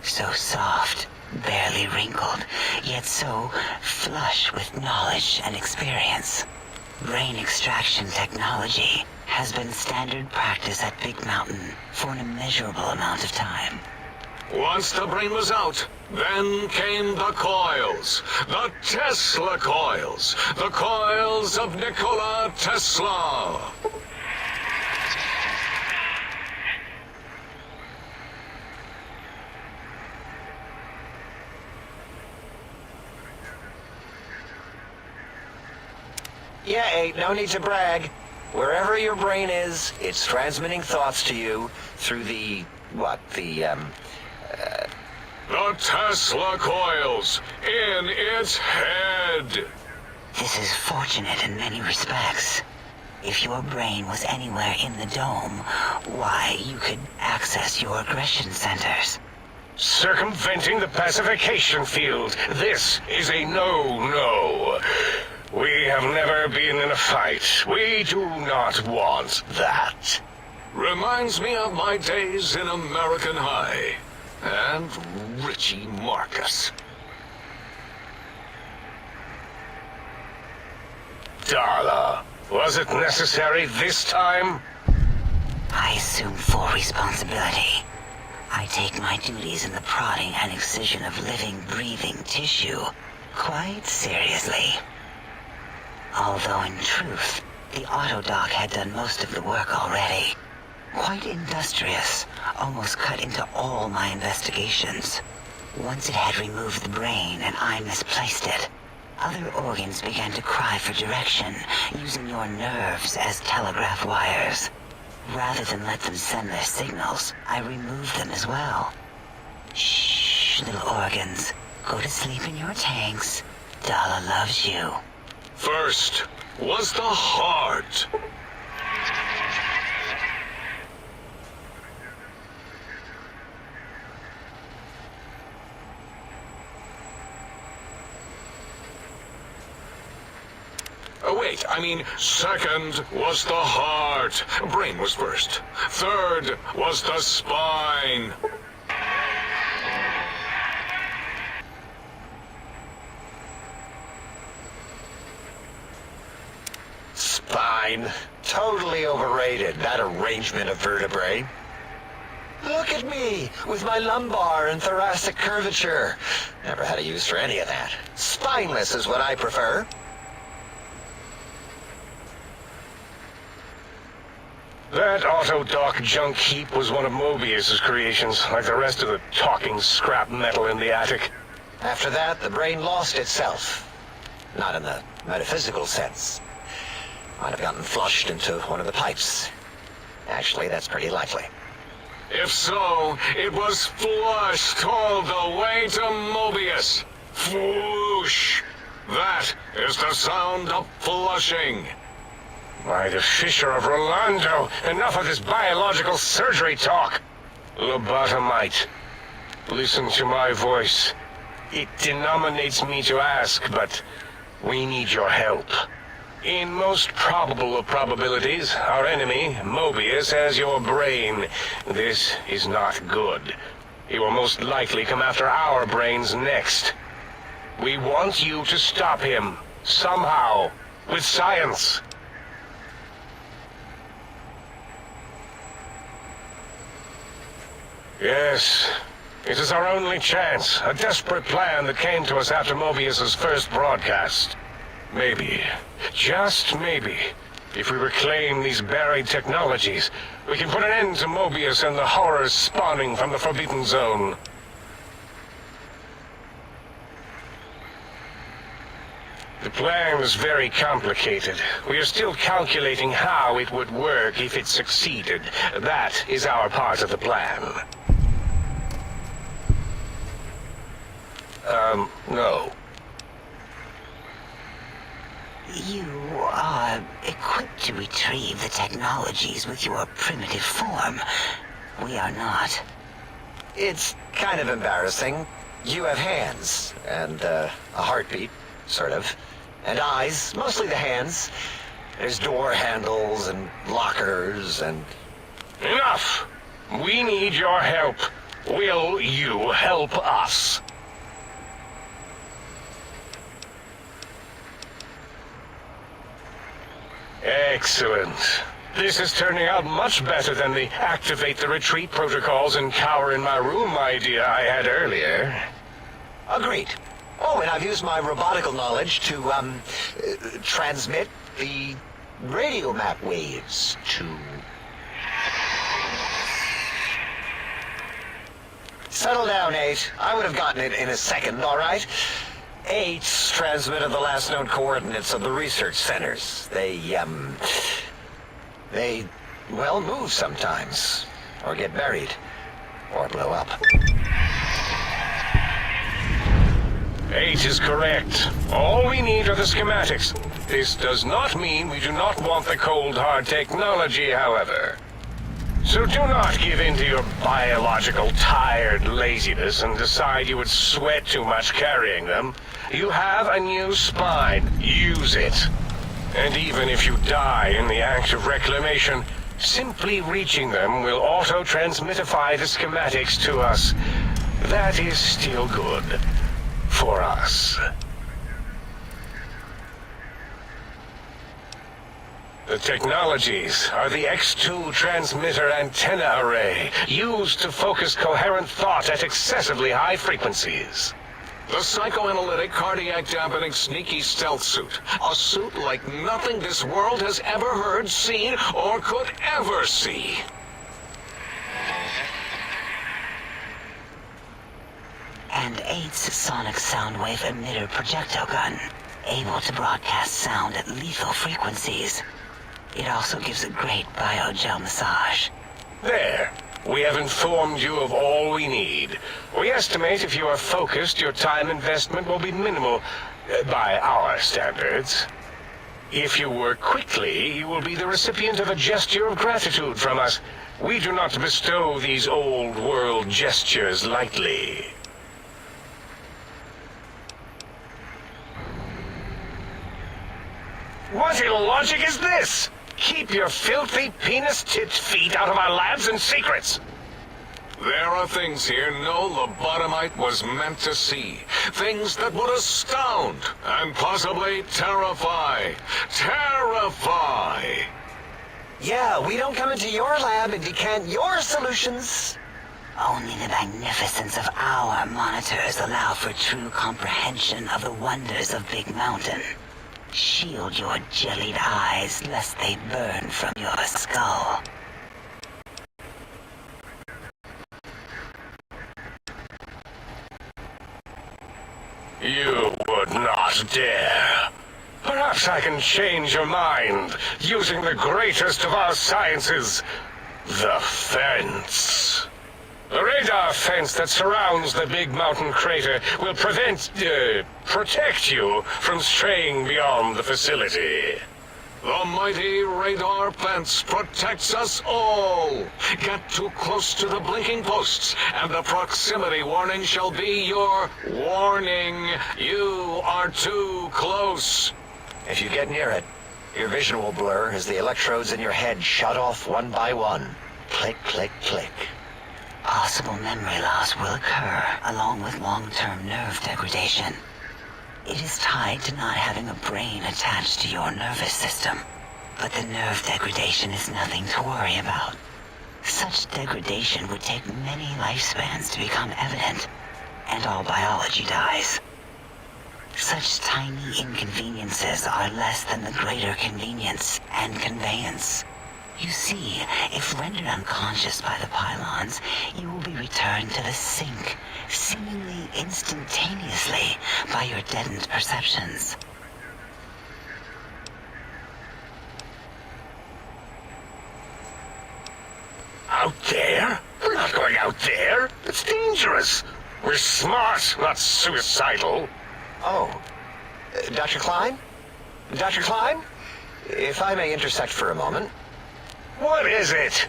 Speaker 20: So soft, barely wrinkled, yet so flush with knowledge and experience. Brain extraction technology has been standard practice at Big Mountain for an immeasurable amount of time.
Speaker 18: Once the brain was out, then came the coils. The Tesla coils. The coils of Nikola Tesla.
Speaker 19: Yeah, 8, no need to brag. Wherever your brain is, it's transmitting thoughts to you through the... The
Speaker 18: Tesla coils in its head.
Speaker 20: This is fortunate in many respects. If your brain was anywhere in the dome, why, you could access your aggression centers.
Speaker 18: Circumventing the pacification field. This is a no-no. We have never been in a fight. We do not want that.
Speaker 16: Reminds me of my days in American High. And Richie Marcus.
Speaker 18: Darla, was it necessary this time?
Speaker 20: I assume full responsibility. I take my duties in the prodding and excision of living, breathing tissue quite seriously. Although in truth, the autodoc had done most of the work already. Quite industrious, almost cut into all my investigations. Once it had removed the brain and I misplaced it, other organs began to cry for direction, using your nerves as telegraph wires. Rather than let them send their signals, I removed them as well. Shh, little organs. Go to sleep in your tanks. Dala loves you.
Speaker 16: First was the heart. Oh, wait, I mean, second was the heart. Brain was first. Third was the spine.
Speaker 19: Spine. Totally overrated, that arrangement of vertebrae. Look at me, with my lumbar and thoracic curvature. Never had a use for any of that. Spineless is what I prefer.
Speaker 18: That autodoc junk heap was one of Mobius's creations, like the rest of the talking scrap metal in the attic.
Speaker 19: After that, the brain lost itself. Not in the metaphysical sense. Might have gotten flushed into one of the pipes. Actually, that's pretty likely.
Speaker 16: If so, it was flushed all the way to Mobius. Flush! That is the sound of flushing.
Speaker 18: By the Fisher of Rolando, enough of this biological surgery talk. Lobotomite, listen to my voice. It denominates me to ask, but we need your help. In most probable of probabilities, our enemy, Mobius, has your brain. This is not good. He will most likely come after our brains next. We want you to stop him, somehow, with science. Yes, it is our only chance, a desperate plan that came to us after Mobius's first broadcast. Maybe, just maybe, if we reclaim these buried technologies, we can put an end to Mobius and the horrors spawning from the Forbidden Zone. The plan is very complicated. We are still calculating how it would work if it succeeded. That is our part of the plan. No.
Speaker 20: You are equipped to retrieve the technologies with your primitive form. We are not.
Speaker 19: It's kind of embarrassing. You have hands, and a heartbeat, sort of. And eyes, mostly the hands. There's door handles and lockers and...
Speaker 18: Enough! We need your help. Will you help us? Excellent. This is turning out much better than the activate the retreat protocols and cower in my room idea I had earlier.
Speaker 19: Agreed. Oh, and I've used my robotical knowledge to, transmit the radio map waves to... Settle down, 8. I would have gotten it in a second, all right? 8's transmitted the last known coordinates of the research centers. They, well, move sometimes. Or get buried. Or blow up.
Speaker 16: 8 is correct. All we need are the schematics. This does not mean we do not want the cold hard technology, however. So do not give in to your biological tired laziness and decide you would sweat too much carrying them. You have a new spine. Use it. And even if you die in the act of reclamation, simply reaching them will auto-transmitify the schematics to us. That is still good. For us. The technologies are the X2 transmitter antenna array, used to focus coherent thought at excessively high frequencies. The psychoanalytic, cardiac dampening, sneaky stealth suit. A suit like nothing this world has ever heard, seen, or could ever see.
Speaker 20: And 8's sonic soundwave emitter projectile gun, able to broadcast sound at lethal frequencies. It also gives a great biogel massage.
Speaker 16: There. We have informed you of all we need. We estimate if you are focused, your time investment will be minimal, by our standards. If you work quickly, you will be the recipient of a gesture of gratitude from us. We do not bestow these old-world gestures lightly. What illogic is this? Keep your filthy, penis-tipped feet out of our labs and secrets. There are things here no lobotomite was meant to see. Things that would astound and possibly terrify. Terrify!
Speaker 20: Yeah, we don't come into your lab and decant your solutions. Only the magnificence of our monitors allow for true comprehension of the wonders of Big Mountain. Shield your jellied eyes lest they burn from your skull.
Speaker 16: You would not dare. Perhaps I can change your mind, using the greatest of our sciences, the fence. The radar fence that surrounds the Big Mountain crater will protect you from straying beyond the facility. The mighty radar fence protects us all. Get too close to the blinking posts, and the proximity warning shall be your warning. You are too close.
Speaker 19: If you get near it, your vision will blur as the electrodes in your head shut off one by one. Click, click, click.
Speaker 20: Possible memory loss will occur, along with long-term nerve degradation. It is tied to not having a brain attached to your nervous system. But the nerve degradation is nothing to worry about. Such degradation would take many lifespans to become evident, and all biology dies. Such tiny inconveniences are less than the greater convenience and conveyance. You see, if rendered unconscious by the pylons, you will be returned to the sink, seemingly instantaneously, by your deadened perceptions.
Speaker 16: Out there? We're not going out there. It's dangerous. We're smart, not suicidal.
Speaker 19: Oh, Dr. Klein? Dr. Klein? If I may intersect for a moment.
Speaker 16: What is it?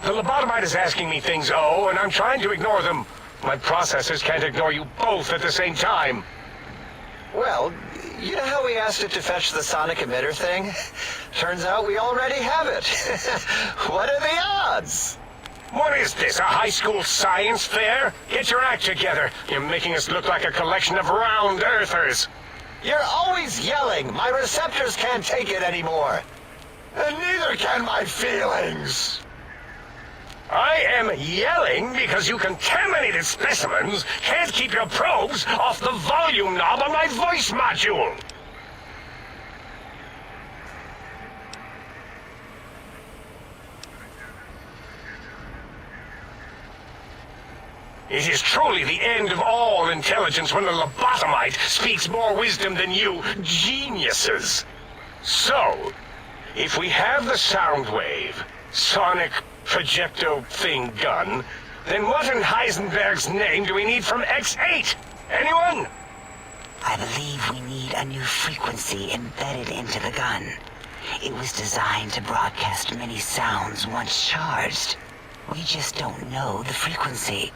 Speaker 16: The lobotomite is asking me things, and I'm trying to ignore them. My processors can't ignore you both at the same time.
Speaker 19: Well, you know how we asked it to fetch the sonic emitter thing? Turns out we already have it. What are the odds?
Speaker 16: What is this, a high school science fair? Get your act together. You're making us look like a collection of round earthers.
Speaker 19: You're always yelling. My receptors can't take it anymore. And neither can my feelings.
Speaker 16: I am yelling because you contaminated specimens can't keep your probes off the volume knob on my voice module. It is truly the end of all intelligence when the lobotomite speaks more wisdom than you geniuses. So, if we have the sound wave, sonic projecto thing gun, then what in Heisenberg's name do we need from X8? Anyone?
Speaker 20: I believe we need a new frequency embedded into the gun. It was designed to broadcast many sounds once charged. We just don't know the frequency.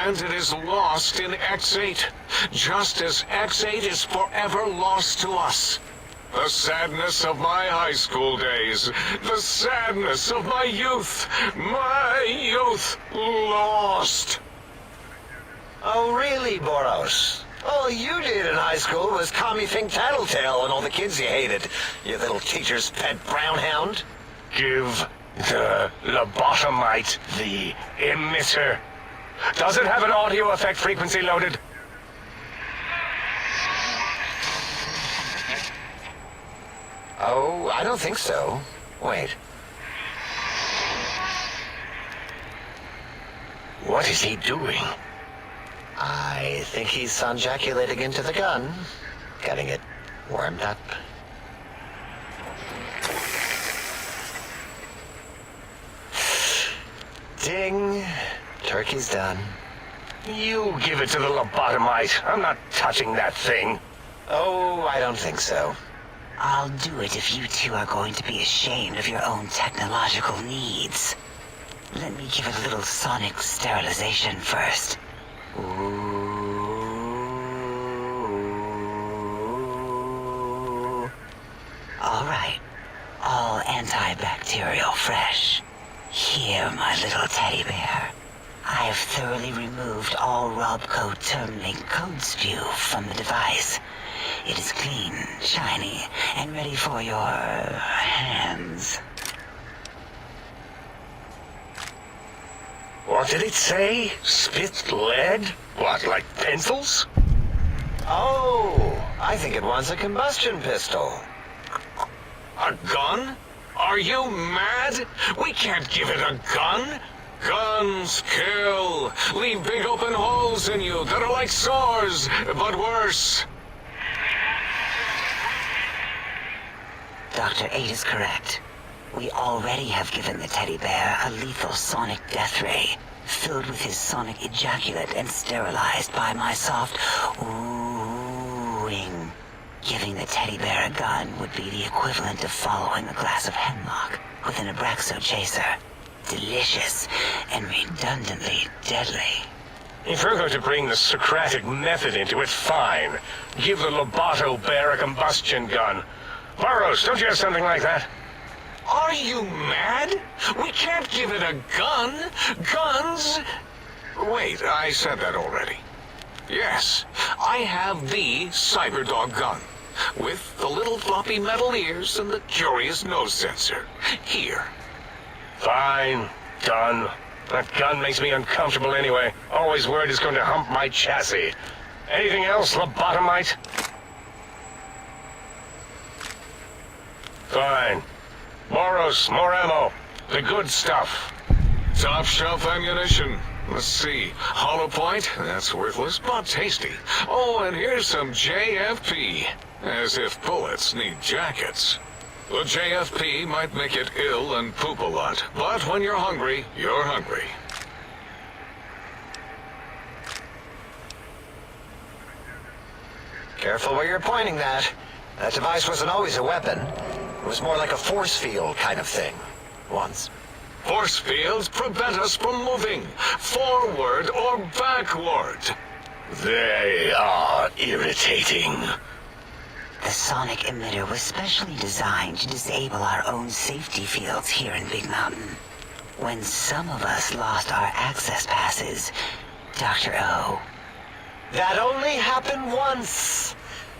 Speaker 16: And it is lost in X8, just as X8 is forever lost to us. The sadness of my high school days, the sadness of my youth lost.
Speaker 19: Oh, really, Boros? All you did in high school was call me Think Tattletale and all the kids you hated, you little teacher's pet brown hound.
Speaker 16: Give the lobotomite the emitter. Does it have an audio effect frequency loaded?
Speaker 19: Oh, I don't think so. Wait.
Speaker 16: What is he doing?
Speaker 19: I think he's sonjaculating into the gun, getting it warmed up. Ding. Turkey's done.
Speaker 16: You give it to the lobotomite. I'm not touching that thing.
Speaker 19: Oh, I don't think so.
Speaker 20: I'll do it if you two are going to be ashamed of your own technological needs. Let me give it a little sonic sterilization first. Ooh. All right. All antibacterial fresh. Here, my little teddy bear. I have thoroughly removed all Robco Termlink code spew from the device. It is clean, shiny, and ready for your hands.
Speaker 16: What did it say? Spit lead? What, like pencils?
Speaker 19: Oh, I think it wants a combustion pistol.
Speaker 16: A gun? Are you mad? We can't give it a gun. Guns kill. Leave big open holes in you that are like sores, but worse.
Speaker 20: Dr. 8 is correct. We already have given the teddy bear a lethal sonic death ray, filled with his sonic ejaculate and sterilized by my soft oohing. Giving the teddy bear a gun would be the equivalent of following a glass of hemlock with an Abraxo chaser. Delicious and redundantly deadly.
Speaker 16: If you're going to bring the Socratic method into it, fine. Give the Loboto bear a combustion gun. Boros, don't you have something like that? Are you mad? We can't give it a gun. Guns... Wait, I said that already. Yes, I have the Cyberdog gun, with the little floppy metal ears and the curious nose sensor. Here. Fine. Done. That gun makes me uncomfortable anyway. Always worried it's going to hump my chassis. Anything else, lobotomite? Fine. Boros, more ammo. The good stuff. Top shelf ammunition. Let's see. Hollow point? That's worthless, but tasty. Oh, and here's some JFP. As if bullets need jackets. The JFP might make it ill and poop a lot, but when you're hungry, you're hungry.
Speaker 19: Careful where you're pointing that. That device wasn't always a weapon. It was more like a force field kind of thing. Once.
Speaker 16: Force fields prevent us from moving, forward or backward. They are irritating.
Speaker 20: The sonic emitter was specially designed to disable our own safety fields here in Big Mountain. When some of us lost our access passes, Dr. O.
Speaker 19: That only happened once.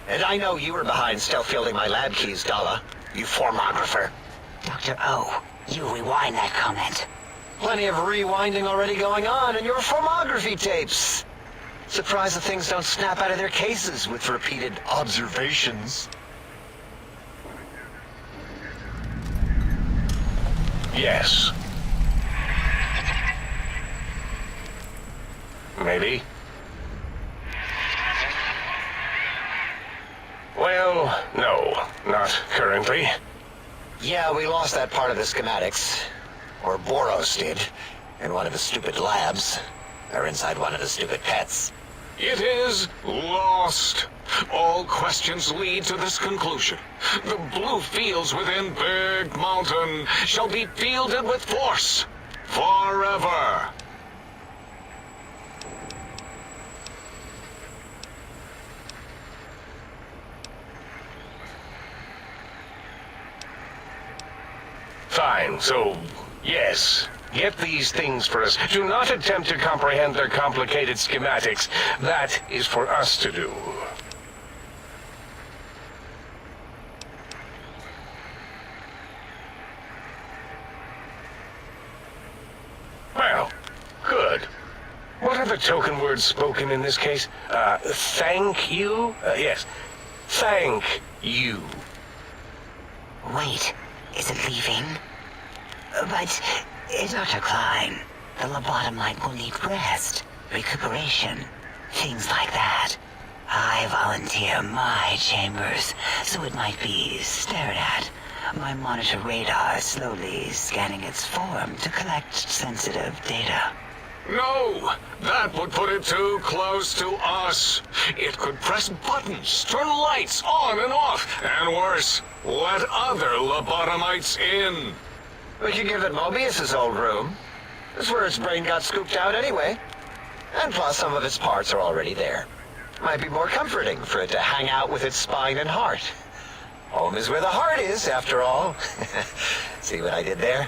Speaker 19: And I know you were behind stealth fielding my lab keys, Dala. You formographer.
Speaker 20: Dr. O, you rewind that comment.
Speaker 19: Plenty of rewinding already going on in your formography tapes. Surprised the things don't snap out of their cases with repeated observations.
Speaker 16: Yes. Maybe. Well, no, not currently.
Speaker 19: Yeah, we lost that part of the schematics. Or Boros did, in one of his stupid labs. Or inside one of his stupid pets.
Speaker 16: It is lost. All questions lead to this conclusion. The blue fields within Big Mountain shall be fielded with force forever. Fine, so, yes. Get these things for us. Do not attempt to comprehend their complicated schematics. That is for us to do. Well, good. What are the token words spoken in this case? Thank you? Yes. Thank you.
Speaker 20: Wait, is it leaving? But, Dr. Klein, the lobotomite will need rest, recuperation, things like that. I volunteer my chambers, so it might be stared at. My monitor radar slowly scanning its form to collect sensitive data.
Speaker 16: No! That would put it too close to us. It could press buttons, turn lights on and off, and worse, let other lobotomites in.
Speaker 19: We could give it Mobius's old room. That's where its brain got scooped out anyway. And plus, some of its parts are already there. Might be more comforting for it to hang out with its spine and heart. Home is where the heart is, after all. See what I did there?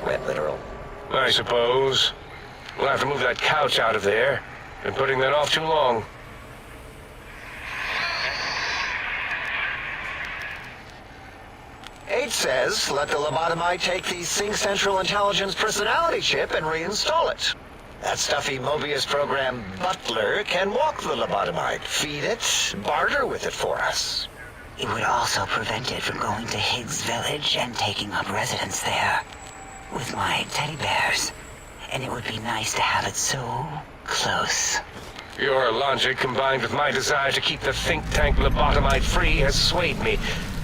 Speaker 19: Went literal.
Speaker 16: I suppose. We'll have to move that couch out of there. Been putting that off too long.
Speaker 19: H says, let the lobotomite take the Sync Central Intelligence personality chip and reinstall it. That stuffy Mobius program butler can walk the lobotomite, feed it, barter with it for us.
Speaker 20: It would also prevent it from going to Higgs Village and taking up residence there. With my teddy bears. And it would be nice to have it so close.
Speaker 16: Your logic, combined with my desire to keep the think tank lobotomite free, has swayed me.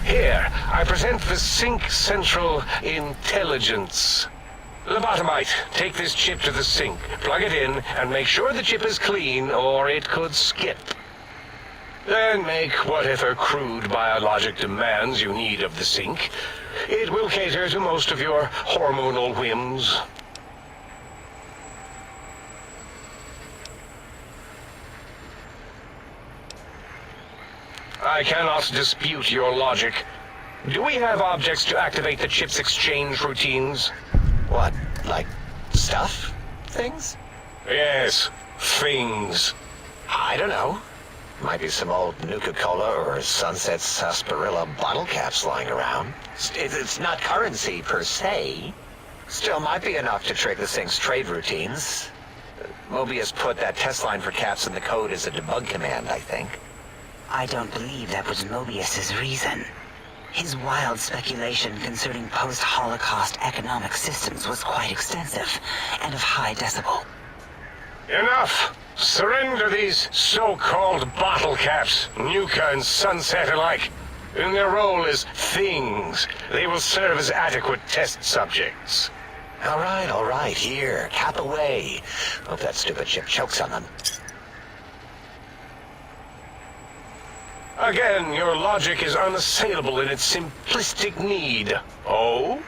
Speaker 16: Here, I present the Sync Central Intelligence. Lobotomite, take this chip to the sink, plug it in, and make sure the chip is clean, or it could skip. Then make whatever crude biologic demands you need of the sink. It will cater to most of your hormonal whims. I cannot dispute your logic. Do we have objects to activate the chip's exchange routines?
Speaker 19: What, like stuff? Things?
Speaker 16: Yes, things.
Speaker 19: I don't know. Might be some old Nuka-Cola or Sunset Sarsaparilla bottle caps lying around. It's not currency per se. Still might be enough to trick the thing's trade routines. Mobius put that test line for caps in the code as a debug command, I think.
Speaker 20: I don't believe that was Mobius's reason. His wild speculation concerning post-Holocaust economic systems was quite extensive and of high decibel.
Speaker 16: Enough! Surrender these so-called bottle caps, Nuka and Sunset alike. In their role as things, they will serve as adequate test subjects.
Speaker 19: All right, here, cap away. Hope that stupid chip chokes on them.
Speaker 16: Again, your logic is unassailable in its simplistic need. Oh?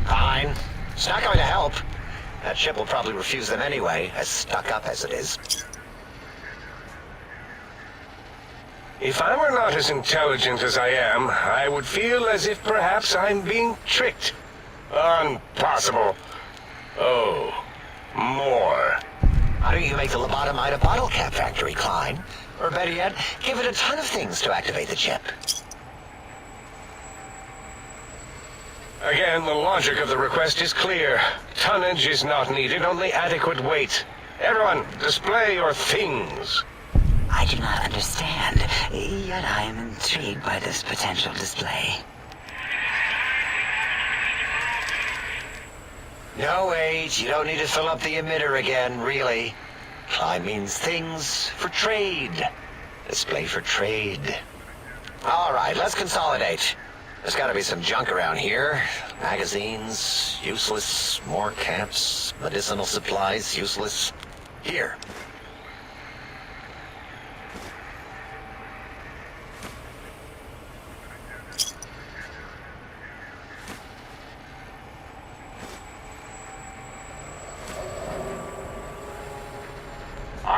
Speaker 19: Fine. It's not going to help. That chip will probably refuse them anyway, as stuck up as it is.
Speaker 16: If I were not as intelligent as I am, I would feel as if perhaps I'm being tricked. Impossible. Oh, more.
Speaker 19: Why don't you make the lobotomite a bottle cap factory, Klein? Or better yet, give it a ton of things to activate the chip.
Speaker 16: Again, the logic of the request is clear. Tonnage is not needed, only adequate weight. Everyone, display your things.
Speaker 20: I do not understand, yet I am intrigued by this potential display.
Speaker 19: No, wait, you don't need to fill up the emitter again, really. Klein means things for trade. Display for trade. All right, let's consolidate. There's got to be some junk around here. Magazines, useless. More caps, medicinal supplies, useless. Here.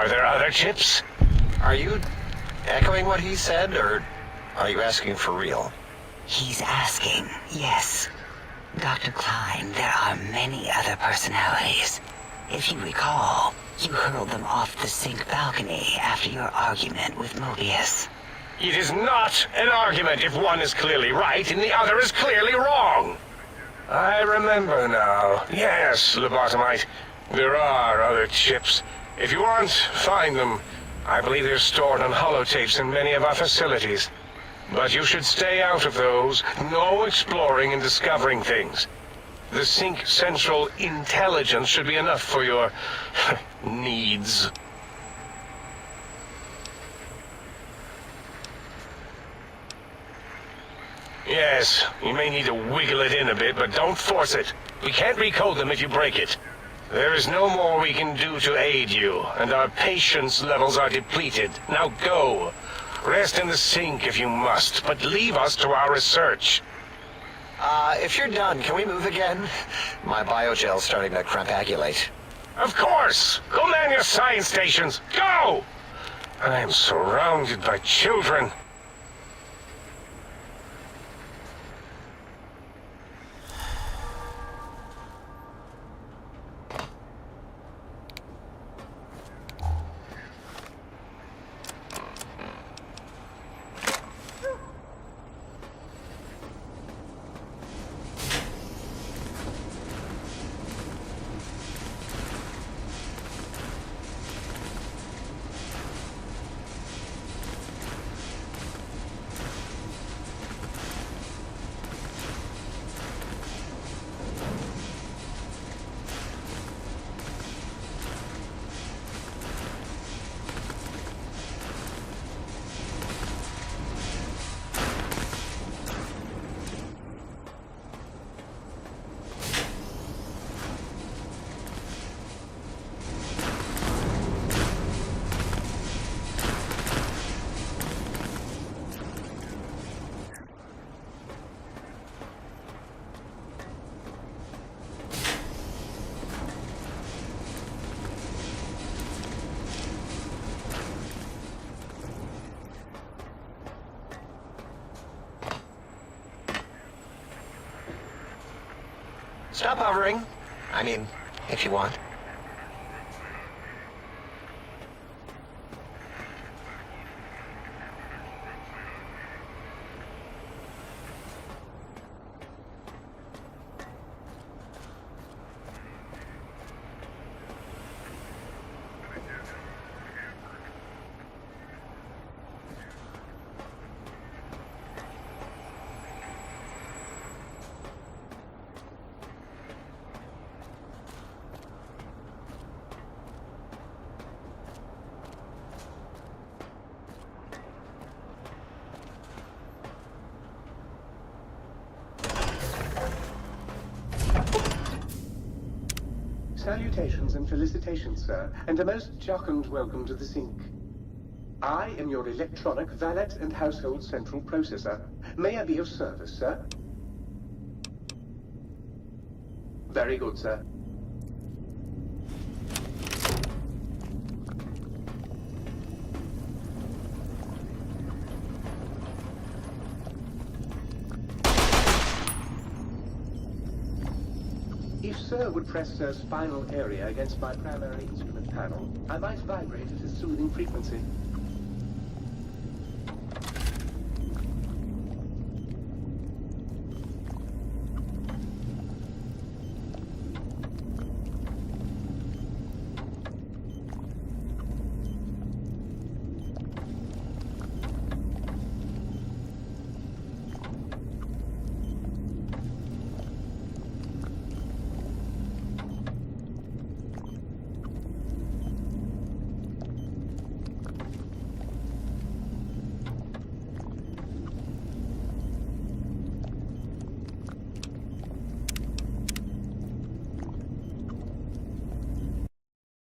Speaker 16: Are there other chips?
Speaker 19: Are you echoing what he said, or are you asking for real?
Speaker 20: He's asking, yes. Dr. Klein, there are many other personalities. If you recall, you hurled them off the sink balcony after your argument with Mobius.
Speaker 16: It is not an argument if one is clearly right and the other is clearly wrong. I remember now. Yes, Lobotomite. There are other chips. If you want, find them. I believe they're stored on holotapes in many of our facilities. But you should stay out of those. No exploring and discovering things. The Sync Central intelligence should be enough for your needs. Yes, you may need to wiggle it in a bit, but don't force it. We can't recode them if you break it. There is no more we can do to aid you, and our patience levels are depleted. Now go. Rest in the sink if you must, but leave us to our research.
Speaker 19: If you're done, can we move again? My biogel's starting to crampagulate.
Speaker 16: Of course! Go man your science stations! Go! I am surrounded by children.
Speaker 19: Stop hovering. I mean, if you want.
Speaker 21: Salutations and felicitations, sir, and a most jocund welcome to the Sink. I am your electronic valet and household central processor. May I be of service, sir? Very good, sir. If Sir would press Sir's spinal area against my primary instrument panel, I might vibrate at a soothing frequency.